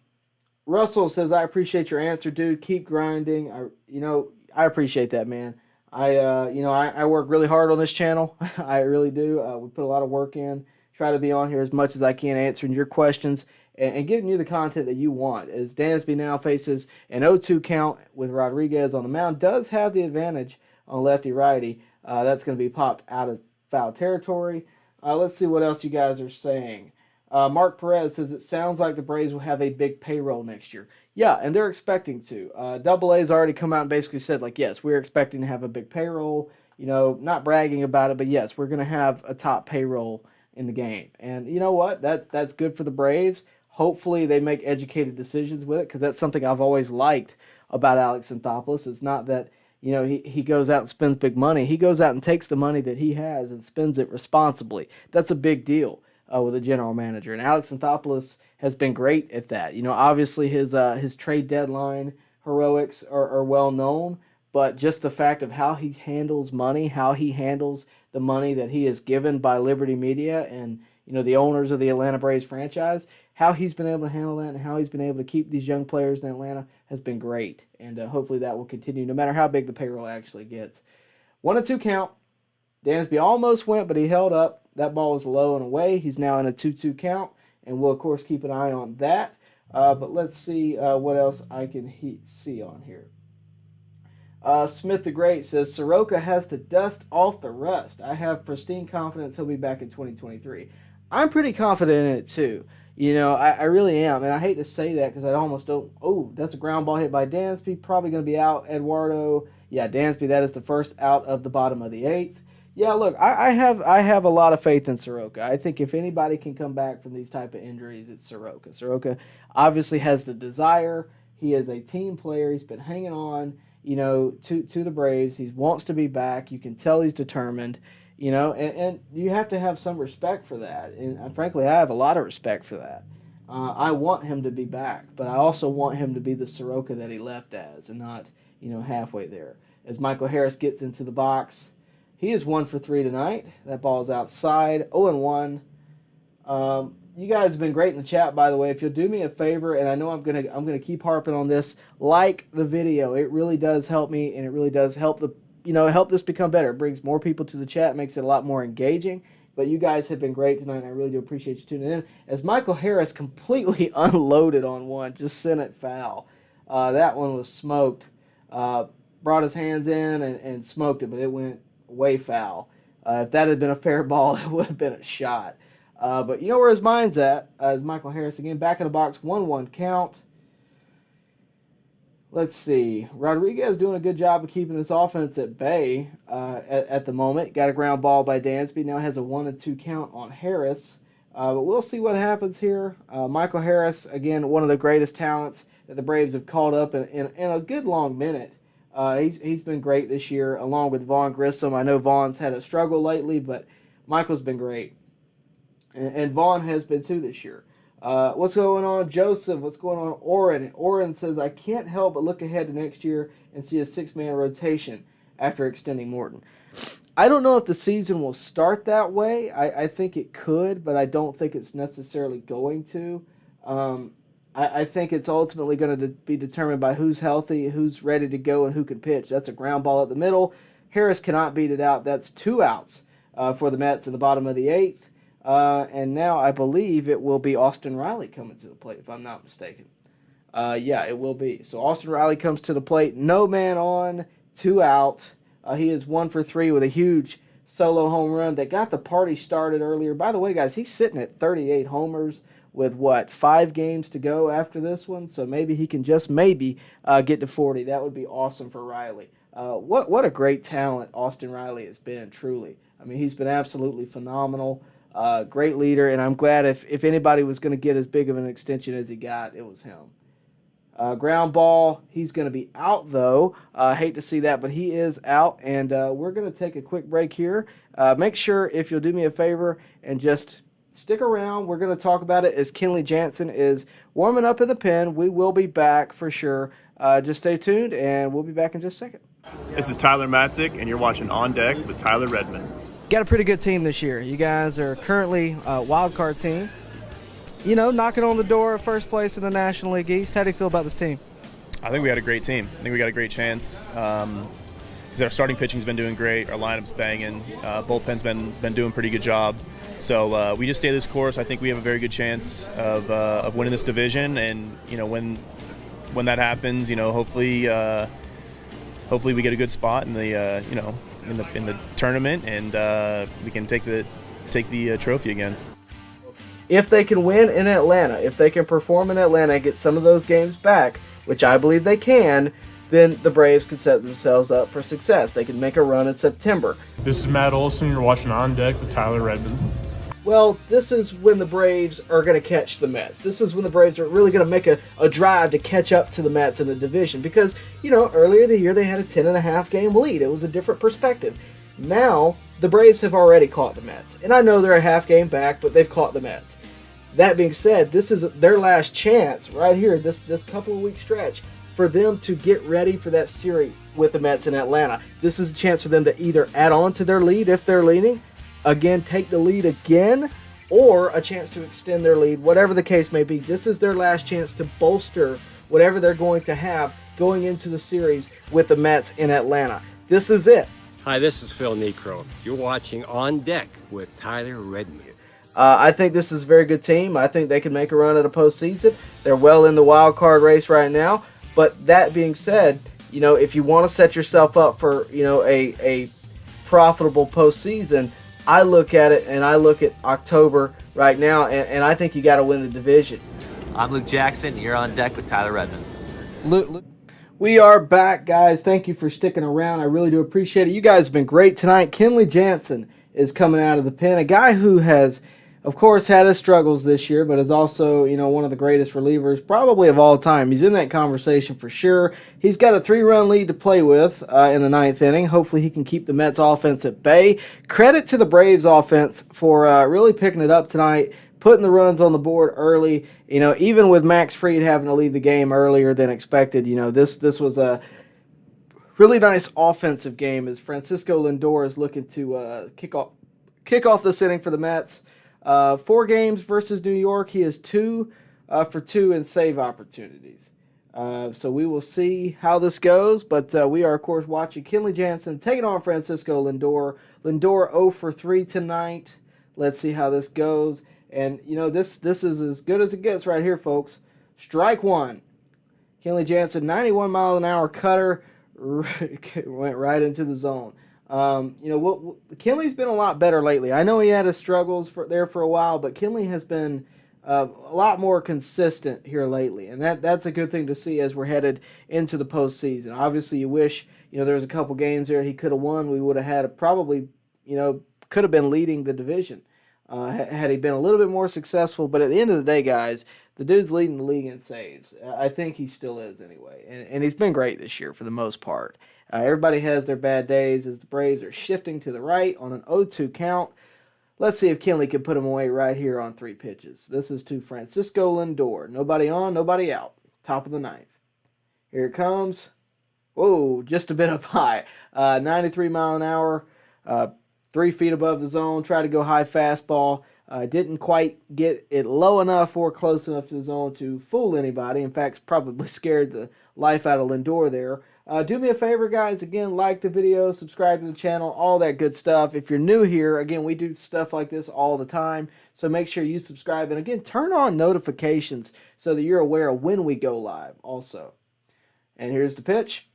Russell says, I appreciate your answer, dude. Keep grinding. I appreciate that, man. I work really hard on this channel. I really do. We put a lot of work in. Try to be on here as much as I can, answering your questions and giving you the content that you want. As Dansby now faces an 0-2 count with Rodriguez on the mound, does have the advantage on lefty-righty. That's going to be popped out of foul territory. Let's see what else you guys are saying. Mark Perez says, it sounds like the Braves will have a big payroll next year. Yeah, and they're expecting to. Double A's already come out and basically said, yes, we're expecting to have a big payroll. Not bragging about it, but yes, we're going to have a top payroll in the game. And you know what? That's good for the Braves. Hopefully they make educated decisions with it, because that's something I've always liked about Alex Anthopoulos. It's not that he goes out and spends big money. He goes out and takes the money that he has and spends it responsibly. That's a big deal with a general manager. And Alex Anthopoulos has been great at that. Obviously his trade deadline heroics are well known, but just the fact of how he handles money, how he handles the money that he is given by Liberty Media and the owners of the Atlanta Braves franchise, how he's been able to handle that and how he's been able to keep these young players in Atlanta has been great. And hopefully that will continue no matter how big the payroll actually gets. 1-2 count. Dansby almost went, but he held up. That ball was low and away. He's now in a 2-2 count, and we'll, of course, keep an eye on that. But let's see what else I can see on here. Smith the Great says, Soroka has to dust off the rust. I have pristine confidence he'll be back in 2023. I'm pretty confident in it, too. I really am, and I hate to say that because I almost don't. Oh, that's a ground ball hit by Dansby. Probably going to be out. Eduardo. Yeah, Dansby, that is the first out of the bottom of the 8th. Yeah, look, I have a lot of faith in Soroka. I think if anybody can come back from these type of injuries, it's Soroka. Soroka obviously has the desire. He is a team player. He's been hanging on, to the Braves. He wants to be back. You can tell he's determined, and you have to have some respect for that. And frankly, I have a lot of respect for that. I want him to be back, but I also want him to be the Soroka that he left as and not, halfway there. As Michael Harris gets into the box, he is 1 for 3 tonight. That ball is outside, 0-1. You guys have been great in the chat, by the way. If you'll do me a favor, and I know I'm gonna keep harping on this, like the video. It really does help me, and it really does help help this become better. It brings more people to the chat, makes it a lot more engaging. But you guys have been great tonight, and I really do appreciate you tuning in. As Michael Harris completely unloaded on one, just sent it foul. That one was smoked. Brought his hands in and smoked it, but it went way foul. If that had been a fair ball, it would have been a shot. But you know where his mind's at. As Michael Harris again, back in the box, 1-1 count. Let's see. Rodriguez doing a good job of keeping this offense at bay at the moment. Got a ground ball by Dansby. Now has a 1-2 count on Harris. But we'll see what happens here. Michael Harris, again, one of the greatest talents that the Braves have called up in a good long minute. He's been great this year, along with Vaughn Grissom. I know Vaughn's had a struggle lately, but Michael's been great. And Vaughn has been too this year. What's going on, Joseph? What's going on, Oren? Oren says, I can't help but look ahead to next year and see a 6-man rotation after extending Morton. I don't know if the season will start that way. I think it could, but I don't think it's necessarily going to. I think it's ultimately going to be determined by who's healthy, who's ready to go, and who can pitch. That's a ground ball at the middle. Harris cannot beat it out. That's 2 outs for the Mets in the bottom of the 8th. And now I believe it will be Austin Riley coming to the plate, if I'm not mistaken. Yeah, it will be. So Austin Riley comes to the plate. No man on, 2 out. He is 1 for 3 with a huge solo home run that got the party started earlier. By the way, guys, he's sitting at 38 homers with, 5 games to go after this one. So maybe he can just maybe get to 40. That would be awesome for Riley. What a great talent Austin Riley has been, truly. I mean, he's been absolutely phenomenal. Great leader, and I'm glad if anybody was going to get as big of an extension as he got, it was him. Ground ball, he's going to be out, though. Hate to see that, but he is out, and we're going to take a quick break here. Make sure, if you'll do me a favor, and just stick around. We're going to talk about it as Kenley Jansen is warming up in the pen. We will be back for sure. Just stay tuned, and we'll be back in just a second. This is Tyler Matzik, and you're watching On Deck with Tyler Redmond. Got a pretty good team this year. You guys are currently a wild card team. You know, knocking on the door of first place in the National League East. How do you feel about this team? I think we had a great team. I think we got a great chance. Because our starting pitching's been doing great, our lineup's banging, bullpen's been doing a pretty good job. So we just stay this course. I think we have a very good chance of winning this division, and when that happens, hopefully we get a good spot in the in the tournament, and we can take the trophy again. If they can win in Atlanta, if they can perform in Atlanta and get some of those games back, which I believe they can, then the Braves could set themselves up for success. They can make a run in September. This is Matt Olson. You're watching On Deck with Tyler Redmond. Well, this is when the Braves are going to catch the Mets. This is when the Braves are really going to make a drive to catch up to the Mets in the division. Because, earlier in the year they had a 10.5 game lead. It was a different perspective. Now, the Braves have already caught the Mets. And I know they're a half game back, but they've caught the Mets. That being said, this is their last chance right here, this couple of week stretch, for them to get ready for that series with the Mets in Atlanta. This is a chance for them to either add on to their lead if they're leading, again, take the lead again, or a chance to extend their lead, whatever the case may be. This is their last chance to bolster whatever they're going to have going into the series with the Mets in Atlanta. This is it. Hi, this is Phil Necro. You're watching On Deck with Tyler Redmond. I think this is a very good team. I think they can make a run at a postseason. They're well in the wild card race right now. But that being said, if you want to set yourself up for, a profitable postseason, I look at it and I look at October right now, and I think you got to win the division. I'm Luke Jackson, and you're on deck with Tyler Redmond. Luke. We are back, guys. Thank you for sticking around. I really do appreciate it. You guys have been great tonight. Kenley Jansen is coming out of the pen, a guy who has, of course, had his struggles this year, but is also, one of the greatest relievers probably of all time. He's in that conversation for sure. He's got a 3-run lead to play with in the 9th inning. Hopefully he can keep the Mets offense at bay. Credit to the Braves offense for really picking it up tonight, putting the runs on the board early. Even with Max Fried having to leave the game earlier than expected, this was a really nice offensive game as Francisco Lindor is looking to kick off this inning for the Mets. 4 games versus New York. He is 2 for 2 in save opportunities. So we will see how this goes. But we are, of course, watching Kenley Jansen taking on Francisco Lindor. Lindor 0 for 3 tonight. Let's see how this goes. And, this is as good as it gets right here, folks. Strike 1. Kenley Jansen, 91 mile an hour cutter, went right into the zone. Kenley's been a lot better lately. I know he had his struggles there for a while, but Kenley has been a lot more consistent here lately, and that's a good thing to see as we're headed into the postseason. Obviously, you wish there was a couple games there he could have won. We would have had could have been leading the division had he been a little bit more successful. But at the end of the day, guys, the dude's leading the league in saves. I think he still is anyway, and he's been great this year for the most part. Everybody has their bad days as the Braves are shifting to the right on an 0-2 count. Let's see if Kenley can put him away right here on 3 pitches. This is to Francisco Lindor. Nobody on, nobody out. Top of the 9th. Here it comes. Whoa, just a bit up high. 93 mile an hour, 3 feet above the zone. Tried to go high fastball. Didn't quite get it low enough or close enough to the zone to fool anybody. In fact, probably scared the life out of Lindor there. Do me a favor, guys. Again, like the video, subscribe to the channel, all that good stuff. If you're new here, again, we do stuff like this all the time. So make sure you subscribe. And again, turn on notifications so that you're aware of when we go live also. And here's the pitch.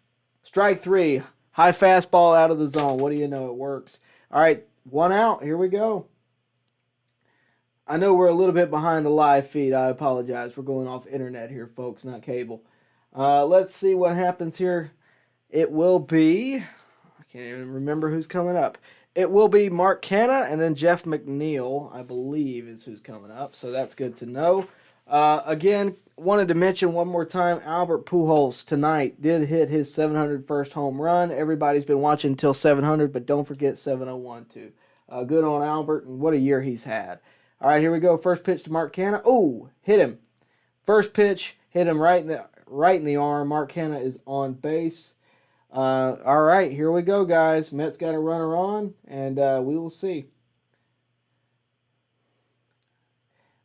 Strike 3. High fastball out of the zone. What do you know? It works. All right, 1 out. Here we go. I know we're a little bit behind the live feed. I apologize. We're going off internet here, folks, not cable. Let's see what happens here. It will be, I can't even remember who's coming up. It will be Mark Canha and then Jeff McNeil, I believe, is who's coming up. So that's good to know. Again, wanted to mention one more time, Albert Pujols tonight did hit his 701st home run. Everybody's been watching until 700, but don't forget 701 too. Good on Albert, and what a year he's had. All right, here we go. First pitch to Mark Canna. Oh, hit him. First pitch hit him right in the arm. Mark Canna is on base. All right, here we go, guys. Mets got a runner on, and we will see.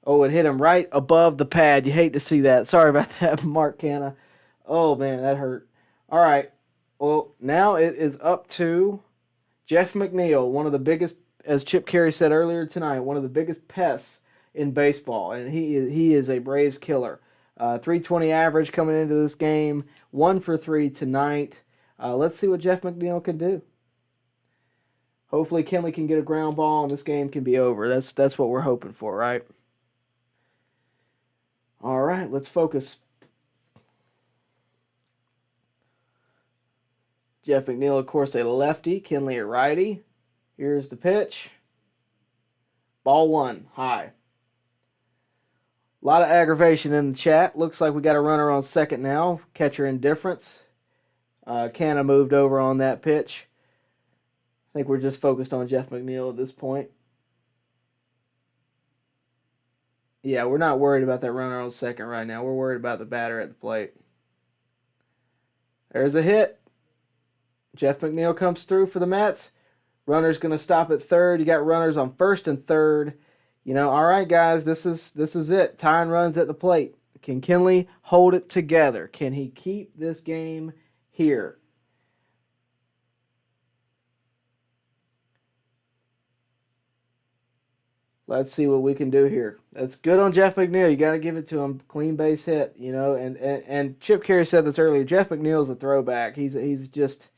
Oh, it hit him right above the pad. You hate to see that. Sorry about that, Mark Canna. Oh, man, that hurt. All right. Well, now it is up to Jeff McNeil, one of the biggest, as Chip Carey said earlier tonight, one of the biggest pests in baseball, and he is a Braves killer. 320 average coming into this game, 1 for 3 tonight. Let's see what Jeff McNeil can do. Hopefully Kenley can get a ground ball and this game can be over. That's what we're hoping for, right? All right, let's focus. Jeff McNeil, of course, a lefty. Kenley a righty. Here's the pitch. Ball 1, high. A lot of aggravation in the chat. Looks like we got a runner on second now. Catcher indifference. Canna moved over on that pitch. I think we're just focused on Jeff McNeil at this point. Yeah, we're not worried about that runner on second right now. We're worried about the batter at the plate. There's a hit. Jeff McNeil comes through for the Mets. Runner's going to stop at third. You got runners on first and third. You know, all right, guys, this is it. Tying runs at the plate. Can Kenley hold it together? Can he keep this game here? Let's see what we can do here. That's good on Jeff McNeil. You got to give it to him. Clean base hit, you know. And Chip Carey said this earlier. Jeff McNeil's a throwback. He's just,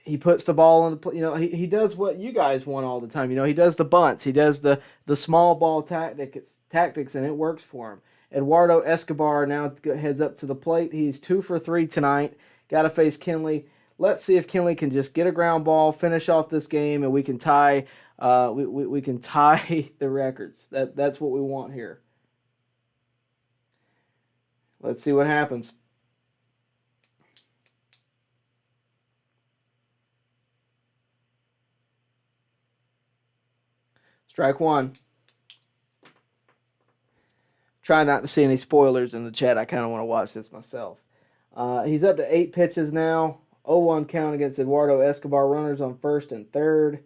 he puts the ball on the, you know, he does what you guys want all the time. You know, he does the bunts. He does the small ball tactics, and it works for him. Eduardo Escobar now heads up to the plate. He's 2 for 3 tonight. Got to face Kenley. Let's see if Kenley can just get a ground ball, finish off this game, and we can tie. We can tie the records. That's what we want here. Let's see what happens. Strike 1. Try not to see any spoilers in the chat. I kind of want to watch this myself. He's up to 8 pitches now. 0-1 count against Eduardo Escobar. Runners on first and third.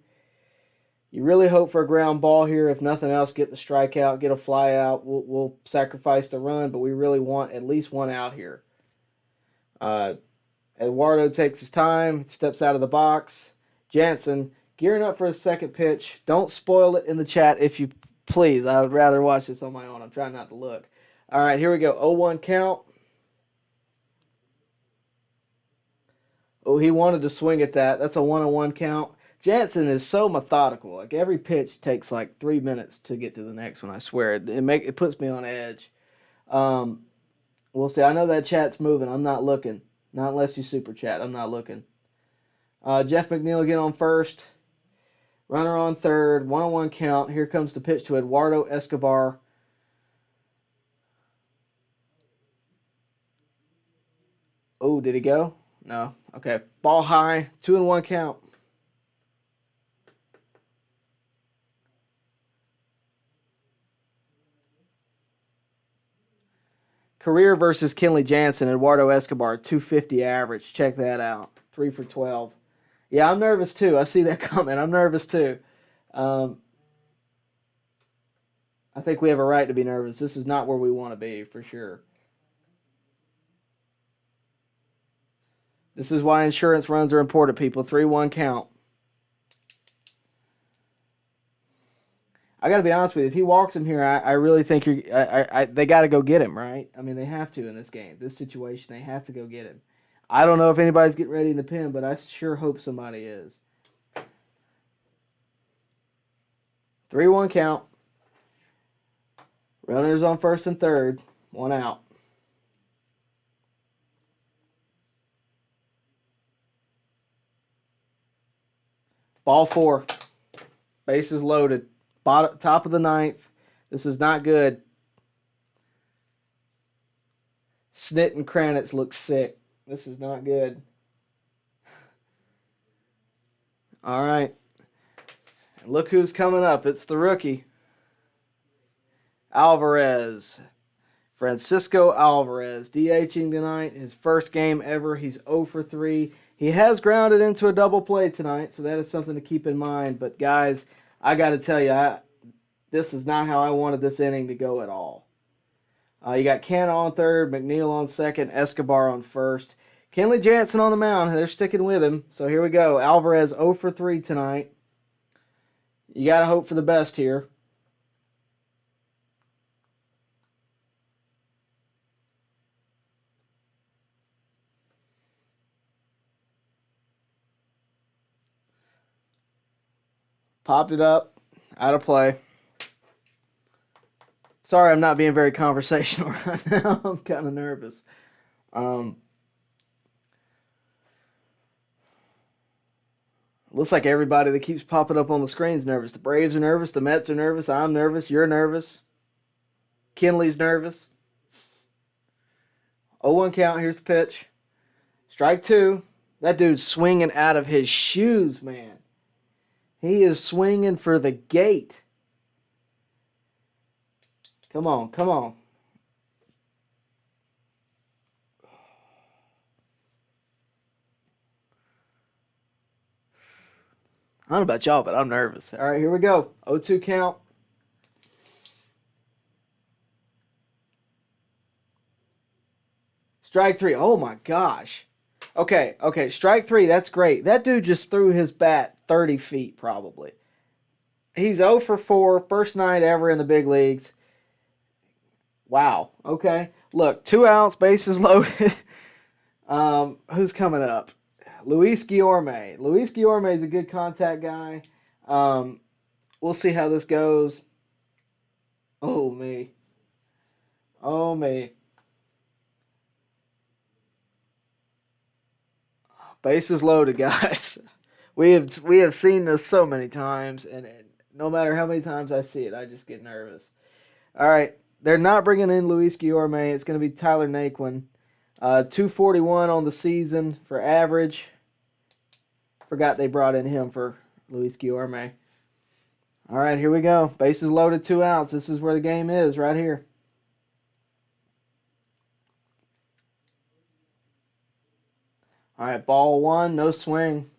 You really hope for a ground ball here. If nothing else, get the strikeout, get a fly out. We'll sacrifice the run, but we really want at least one out here. Eduardo takes his time, steps out of the box. Jansen gearing up for his second pitch. Don't spoil it in the chat if you please. I would rather watch this on my own. I'm trying not to look. All right, here we go. 0-1 count. Oh, he wanted to swing at that. That's a 1-1 count. Jansen is so methodical. Like every pitch takes like 3 minutes to get to the next one. I swear it puts me on edge. We'll see. I know that chat's moving. I'm not looking. Not unless you super chat. I'm not looking. Jeff McNeil again on first. Runner on third. 1-1 count. Here comes the pitch to Eduardo Escobar. Oh, did he go? No. Okay. Ball high. 2-1 count. Career versus Kenley Jansen, Eduardo Escobar, 250 average. Check that out. 3 for 12. Yeah, I'm nervous too. I see that coming. I'm nervous too. I think we have a right to be nervous. This is not where we want to be, for sure. This is why insurance runs are important, people. 3-1 count. I got to be honest with you. If he walks him here, I really think they got to go get him, right? I mean, they have to in this game. This situation, they have to go get him. I don't know if anybody's getting ready in the pen, but I sure hope somebody is. 3-1 count. Runners on first and third. 1 out. Ball 4. Bases loaded. Top of the ninth. This is not good. Snit and Kranitz look sick. This is not good. All right. Look who's coming up. It's the rookie. Alvarez. Francisco Alvarez, DHing tonight. His first game ever. He's 0 for 3. He has grounded into a double play tonight, so that is something to keep in mind. But, guys, I got to tell you, this is not how I wanted this inning to go at all. You got Canna on third, McNeil on second, Escobar on first. Kenley Jansen on the mound. They're sticking with him. So here we go. Alvarez 0 for 3 tonight. You got to hope for the best here. Popped it up. Out of play. Sorry, I'm not being very conversational right now. I'm kind of nervous. Looks like everybody that keeps popping up on the screen is nervous. The Braves are nervous. The Mets are nervous. I'm nervous. You're nervous. Kenley's nervous. 0-1 count. Here's the pitch. Strike 2. That dude's swinging out of his shoes, man. He is swinging for the gate. Come on, come on. I don't know about y'all, but I'm nervous. All right, here we go. 0-2 count. Strike 3. Oh, my gosh. Okay. Strike 3. That's great. That dude just threw his bat 30 feet probably. He's 0 for 4. First night ever in the big leagues. Wow. Okay. Look, 2 outs, bases loaded. Who's coming up? Luis Guillorme. Luis Guillorme is a good contact guy. We'll see how this goes. Oh, me. Oh, me. Bases loaded, guys. We have seen this so many times, and no matter how many times I see it, I just get nervous. All right, they're not bringing in Luis Guillorme. It's going to be Tyler Naquin. 241 on the season for average. Forgot they brought in him for Luis Guillorme. All right, here we go. Bases loaded, 2 outs. This is where the game is, right here. All right, ball 1, no swing.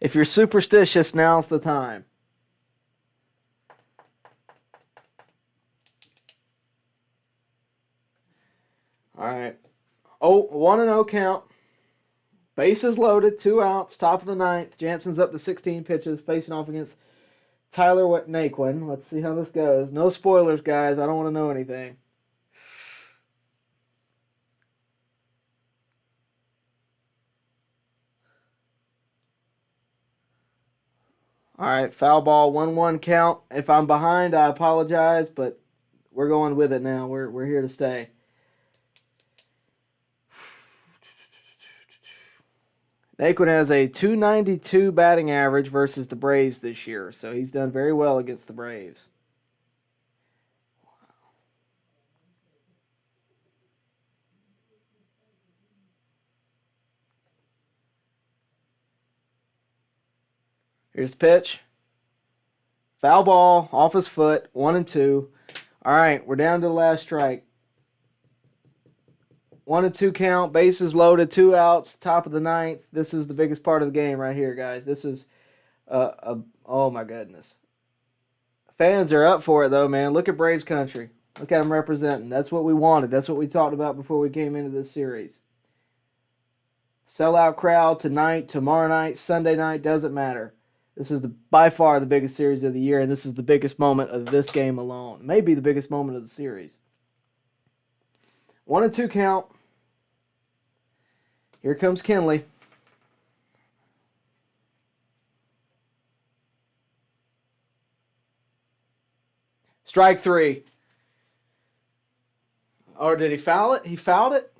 If you're superstitious, now's the time. All right. 1-0 count. Bases loaded, 2 outs, top of the 9th. Jansen's up to 16 pitches, facing off against Tyler Naquin. Let's see how this goes. No spoilers, guys. I don't want to know anything. All right, foul ball, 1-1 count. If I'm behind, I apologize, but we're going with it now. We're here to stay. Naquin has a .292 batting average versus the Braves this year, so he's done very well against the Braves. Here's the pitch. Foul ball, off his foot, 1-2. All right, we're down to the last strike. 1-2 count, bases loaded, 2 outs, top of the 9th. This is the biggest part of the game right here, guys. This is, oh my goodness. Fans are up for it, though, man. Look at Braves country. Look at them representing. That's what we wanted. That's what we talked about before we came into this series. Sellout crowd tonight, tomorrow night, Sunday night, doesn't matter. This is by far the biggest series of the year, and this is the biggest moment of this game alone. Maybe the biggest moment of the series. 1-2 count. Here comes Kenley. Strike 3. Or did he foul it? He fouled it?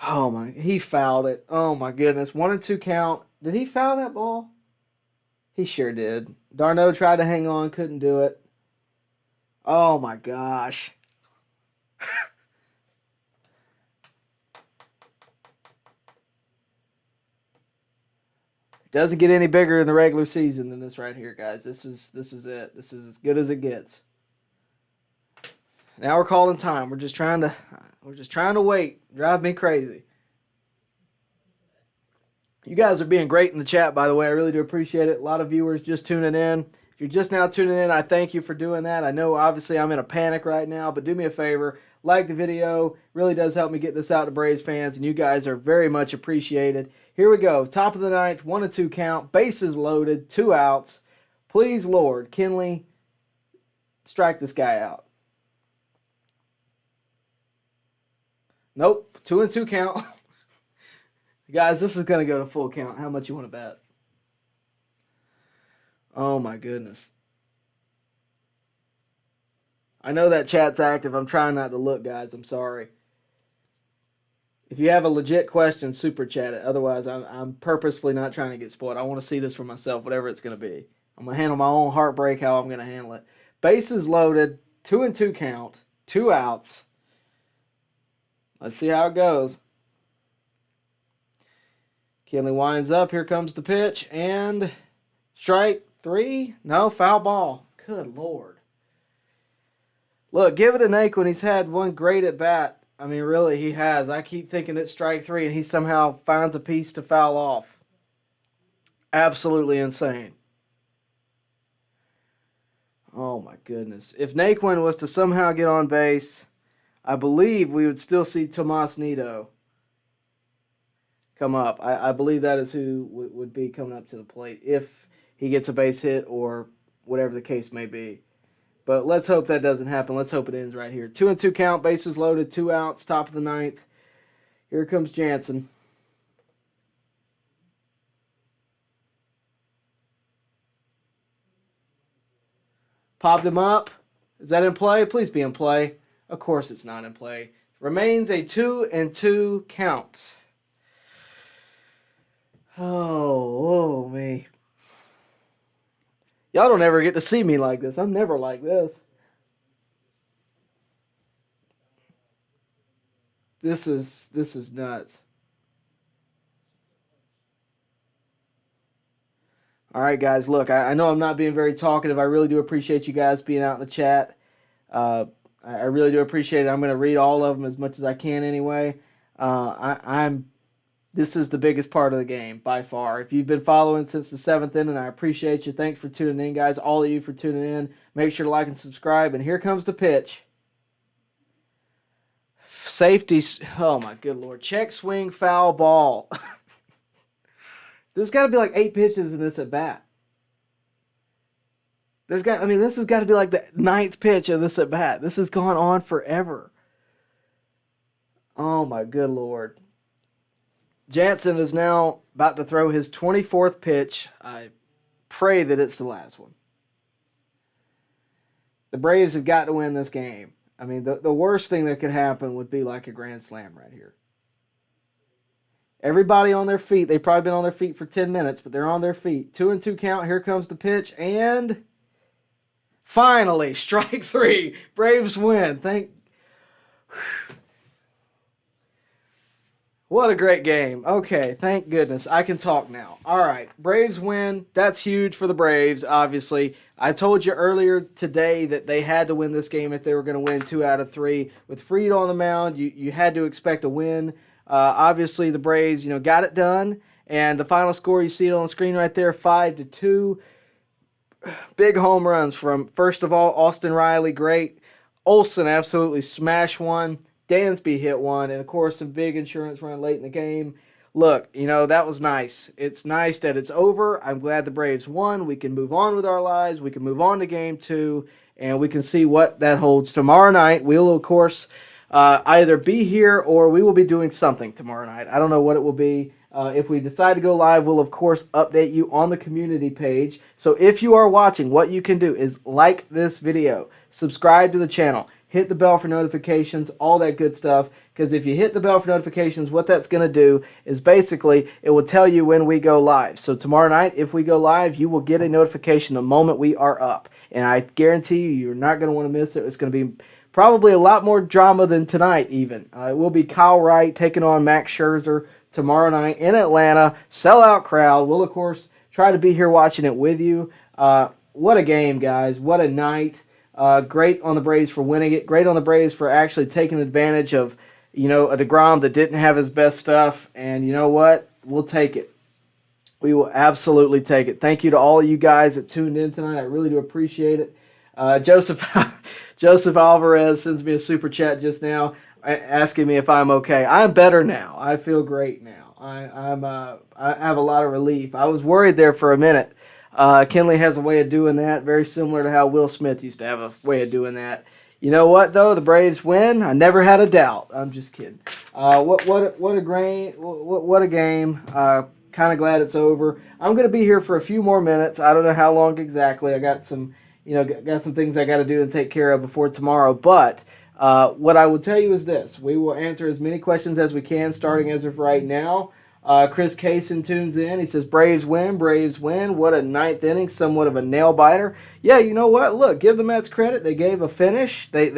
Oh my, he fouled it. Oh my goodness. 1-2 count. Did he foul that ball? He sure did. Darno tried to hang on, couldn't do it. Oh my gosh. Doesn't get any bigger in the regular season than this right here, guys. This is it. This is as good as it gets. Now we're calling time. We're just trying to wait. Drive me crazy. You guys are being great in the chat, by the way. I really do appreciate it. A lot of viewers just tuning in. If you're just now tuning in, I thank you for doing that. I know, obviously, I'm in a panic right now, but do me a favor. Like the video. Really does help me get this out to Braves fans, and you guys are very much appreciated. Here we go. Top of the ninth, 1-2 count. Bases loaded, 2 outs. Please, Lord, Kenley, strike this guy out. Nope, 2-2 count. Guys, this is going to go to full count. How much you want to bet? Oh, my goodness. I know that chat's active. I'm trying not to look, guys. I'm sorry. If you have a legit question, super chat it. Otherwise, I'm purposefully not trying to get spoiled. I want to see this for myself, whatever it's going to be. I'm going to handle my own heartbreak how I'm going to handle it. Bases loaded, 2-2 count, 2 outs. Let's see how it goes. Kenley winds up. Here comes the pitch. And strike 3. No, foul ball. Good Lord. Look, give it to Naquin. He's had one great at bat. I mean, really, he has. I keep thinking it's strike 3, and he somehow finds a piece to foul off. Absolutely insane. Oh, my goodness. If Naquin was to somehow get on base, I believe we would still see Tomas Nido come up. I believe that is who would be coming up to the plate if he gets a base hit or whatever the case may be. But let's hope that doesn't happen. Let's hope it ends right here. 2-2 count, bases loaded, 2 outs, top of the ninth. Here comes Jansen. Popped him up. Is that in play? Please be in play. Of course it's not in play. Remains a 2-2 count. Oh, me. Y'all don't ever get to see me like this. I'm never like this. This is nuts. All right, guys. Look, I know I'm not being very talkative. I really do appreciate you guys being out in the chat. I really do appreciate it. I'm going to read all of them as much as I can anyway. This is the biggest part of the game, by far. If you've been following since the 7th inning, I appreciate you. Thanks for tuning in, guys. All of you for tuning in. Make sure to like and subscribe. And here comes the pitch. Safety. Oh, my good Lord. Check swing, foul ball. There's got to be like 8 pitches in this at bat. This has got to be like the 9th pitch of this at bat. This has gone on forever. Oh, my good Lord. Jansen is now about to throw his 24th pitch. I pray that it's the last one. The Braves have got to win this game. I mean, the worst thing that could happen would be like a grand slam right here. Everybody on their feet. They've probably been on their feet for 10 minutes, but they're on their feet. 2-2 count. Here comes the pitch. And finally, strike 3. Braves win. What a great game. Okay, thank goodness. I can talk now. All right, Braves win. That's huge for the Braves, obviously. I told you earlier today that they had to win this game if they were going to win 2 out of 3. With Fried on the mound, you had to expect a win. Obviously, the Braves, got it done. And the final score, you see it on the screen right there, 5-2. Big home runs from, first of all, Austin Riley, great. Olsen absolutely smashed one. Dansby hit one, and of course, a big insurance run late in the game. Look, that was nice. It's nice that it's over. I'm glad the Braves won. We can move on with our lives. We can move on to Game 2, and we can see what that holds tomorrow night. We'll, of course, either be here or we will be doing something tomorrow night. I don't know what it will be. If we decide to go live, we'll, of course, update you on the community page. So if you are watching, what you can do is like this video, subscribe to the channel, hit the bell for notifications, all that good stuff. Because if you hit the bell for notifications, what that's going to do is basically it will tell you when we go live. So tomorrow night, if we go live, you will get a notification the moment we are up. And I guarantee you, you're not going to want to miss it. It's going to be probably a lot more drama than tonight even. It will be Kyle Wright taking on Max Scherzer. tomorrow night in Atlanta. Sellout crowd. We'll, of course, try to be here watching it with you. What a game, guys. What a night. Great on the Braves for winning it. Great on the Braves for actually taking advantage of, a DeGrom that didn't have his best stuff. And you know what? We'll take it. We will absolutely take it. Thank you to all of you guys that tuned in tonight. I really do appreciate it. Joseph Alvarez sends me a super chat just now asking me if I'm okay. I'm better now. I feel great now. I have a lot of relief. I was worried there for a minute. Kenley has a way of doing that, very similar to how Will Smith used to have a way of doing that. You know what, though? The Braves win. I never had a doubt. I'm just kidding. What a game. Kind of glad it's over. I'm going to be here for a few more minutes. I don't know how long exactly. I got some things I got to do and take care of before tomorrow. But what I will tell you is this: we will answer as many questions as we can, starting as of right now. Chris Kaysen tunes in. He says, Braves win, Braves win. What a ninth inning, somewhat of a nail-biter. Yeah, you know what? Look, give the Mets credit. They gave a finish. They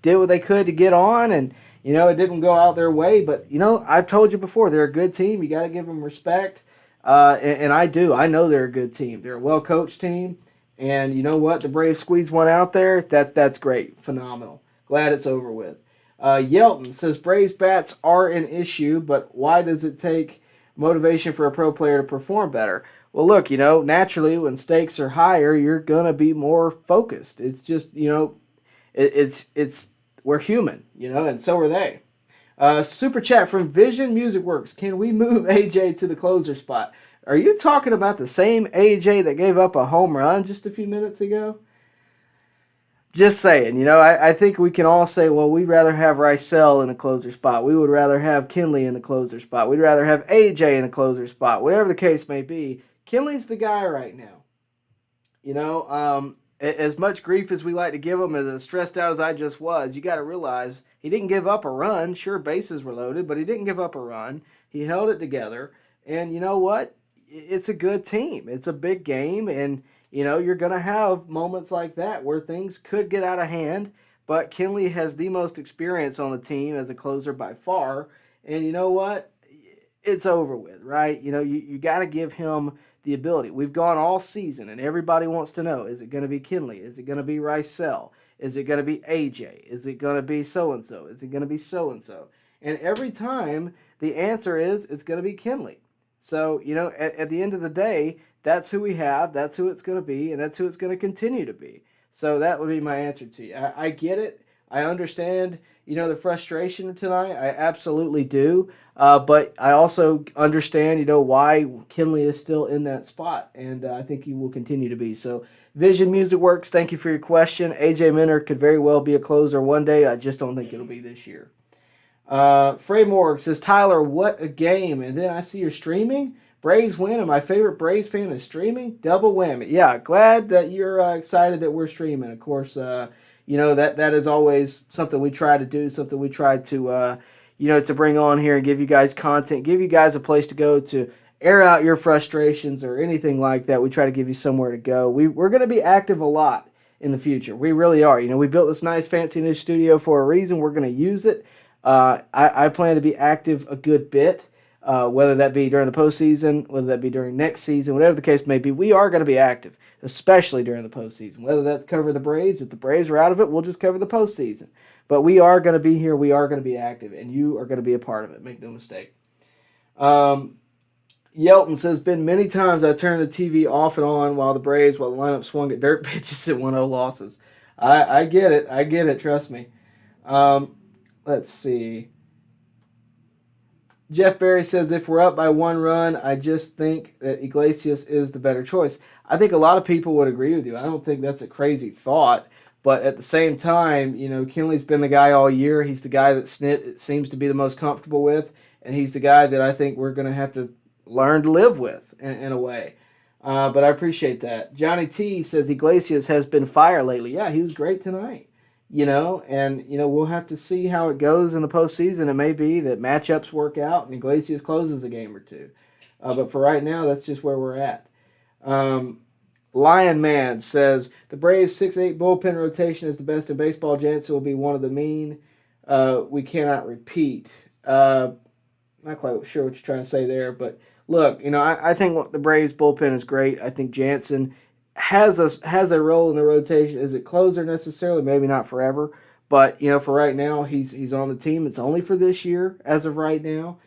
did what they could to get on, and, it didn't go out their way. But, I've told you before, they're a good team. You got to give them respect, and I do. I know they're a good team. They're a well-coached team, and you know what? The Braves squeezed one out there. That's great. Phenomenal. Glad it's over with. Yelton says, Braves bats are an issue, but why does it take motivation for a pro player to perform better? Well, look, naturally when stakes are higher, you're going to be more focused. It's just, it's we're human, and so are they. Super chat from Vision Music Works. Can we move AJ to the closer spot? Are you talking about the same AJ that gave up a home run just a few minutes ago? Just saying, I think we can all say, well, we'd rather have Rysel in the closer spot. We would rather have Kenley in the closer spot. We'd rather have AJ in the closer spot. Whatever the case may be, Kenley's the guy right now. As much grief as we like to give him, as stressed out as I just was, you got to realize he didn't give up a run. Sure, bases were loaded, but he didn't give up a run. He held it together, and you know what? It's a good team. It's a big game, and you're going to have moments like that where things could get out of hand, but Kenley has the most experience on the team as a closer by far, and you know what? It's over with, right? You got to give him the ability. We've gone all season, and everybody wants to know, is it going to be Kenley? Is it going to be Rysel? Is it going to be AJ? Is it going to be so-and-so? Is it going to be so-and-so? And every time, the answer is it's going to be Kenley. So, at the end of the day, that's who we have, that's who it's going to be, and that's who it's going to continue to be. So that would be my answer to you. I get it. I understand, the frustration tonight. I absolutely do. But I also understand, why Kenley is still in that spot, and I think he will continue to be. So Vision Music Works, thank you for your question. AJ Minter could very well be a closer one day. I just don't think it'll be this year. Frey Morg says, Tyler, what a game. And then I see you're streaming. Braves win, and my favorite Braves fan is streaming. Double whammy. Yeah, glad that you're excited that we're streaming. Of course, that is always something we try to do, something we try to, to bring on here and give you guys content, give you guys a place to go to air out your frustrations or anything like that. We try to give you somewhere to go. We're going to be active a lot in the future. We really are. We built this nice, fancy new studio for a reason. We're going to use it. I plan to be active a good bit. Whether that be during the postseason, whether that be during next season, whatever the case may be, we are going to be active, especially during the postseason. Whether that's cover the Braves, if the Braves are out of it, we'll just cover the postseason. But we are going to be here, we are going to be active, and you are going to be a part of it. Make no mistake. Yelton says, been many times I turned the TV off and on while the lineup swung at dirt pitches at 1-0 losses. I get it, trust me. Let's see. Jeff Berry says, if we're up by 1 run, I just think that Iglesias is the better choice. I think a lot of people would agree with you. I don't think that's a crazy thought. But at the same time, Kenley's been the guy all year. He's the guy that Snit seems to be the most comfortable with. And he's the guy that I think we're going to have to learn to live with in a way. But I appreciate that. Johnny T says Iglesias has been fire lately. Yeah, he was great tonight. We'll have to see how it goes in the postseason. It may be that matchups work out and Iglesias closes a game or two. But for right now, that's just where we're at. Lion Man says, the Braves 6-8 bullpen rotation is the best in baseball. Jansen will be one of the mean. We cannot repeat. Not quite sure what you're trying to say there, but look, I think the Braves bullpen is great. I think Jansen has a role in the rotation. Is it closer necessarily? Maybe not forever, but for right now, he's on the team. It's only for this year as of right now.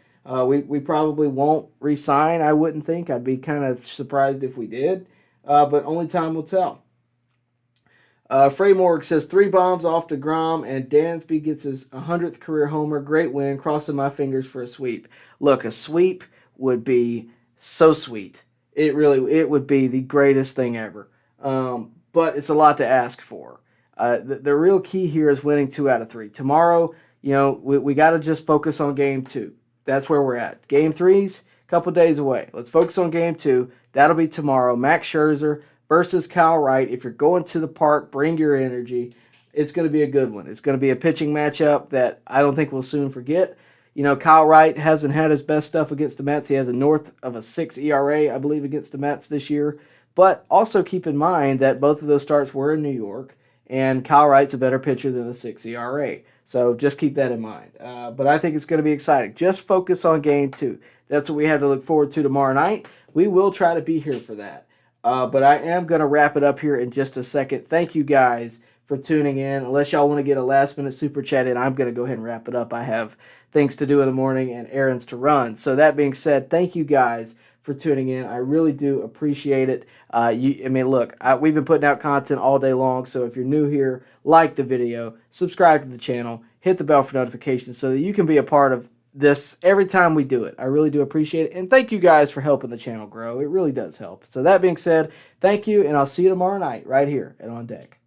We probably won't re-sign. I wouldn't think. I'd be kind of surprised if we did, but only time will tell. Frey Morg says 3 bombs off DeGrom and Dansby gets his 100th career homer. Great win. Crossing my fingers for a sweep. Look, a sweep would be so sweet. It would be the greatest thing ever. But it's a lot to ask for. The real key here is winning 2 out of 3. Tomorrow, we got to just focus on game 2. That's where we're at. Game 3's a couple days away. Let's focus on game 2. That'll be tomorrow. Max Scherzer versus Kyle Wright. If you're going to the park, bring your energy. It's going to be a good one. It's going to be a pitching matchup that I don't think we'll soon forget. Kyle Wright hasn't had his best stuff against the Mets. He has a north of a 6 ERA, I believe, against the Mets this year. But also keep in mind that both of those starts were in New York, and Kyle Wright's a better pitcher than a 6 ERA. So just keep that in mind. But I think it's going to be exciting. Just focus on game 2. That's what we have to look forward to tomorrow night. We will try to be here for that. But I am going to wrap it up here in just a second. Thank you guys for tuning in. Unless y'all want to get a last-minute super chat in, I'm going to go ahead and wrap it up. I have things to do in the morning and errands to run. So that being said, thank you guys for tuning in. I really do appreciate it. We've been putting out content all day long, so if you're new here, like the video, subscribe to the channel, hit the bell for notifications so that you can be a part of this every time we do it. I really do appreciate it, and thank you guys for helping the channel grow. It really does help. So that being said, thank you, and I'll see you tomorrow night right here at On Deck.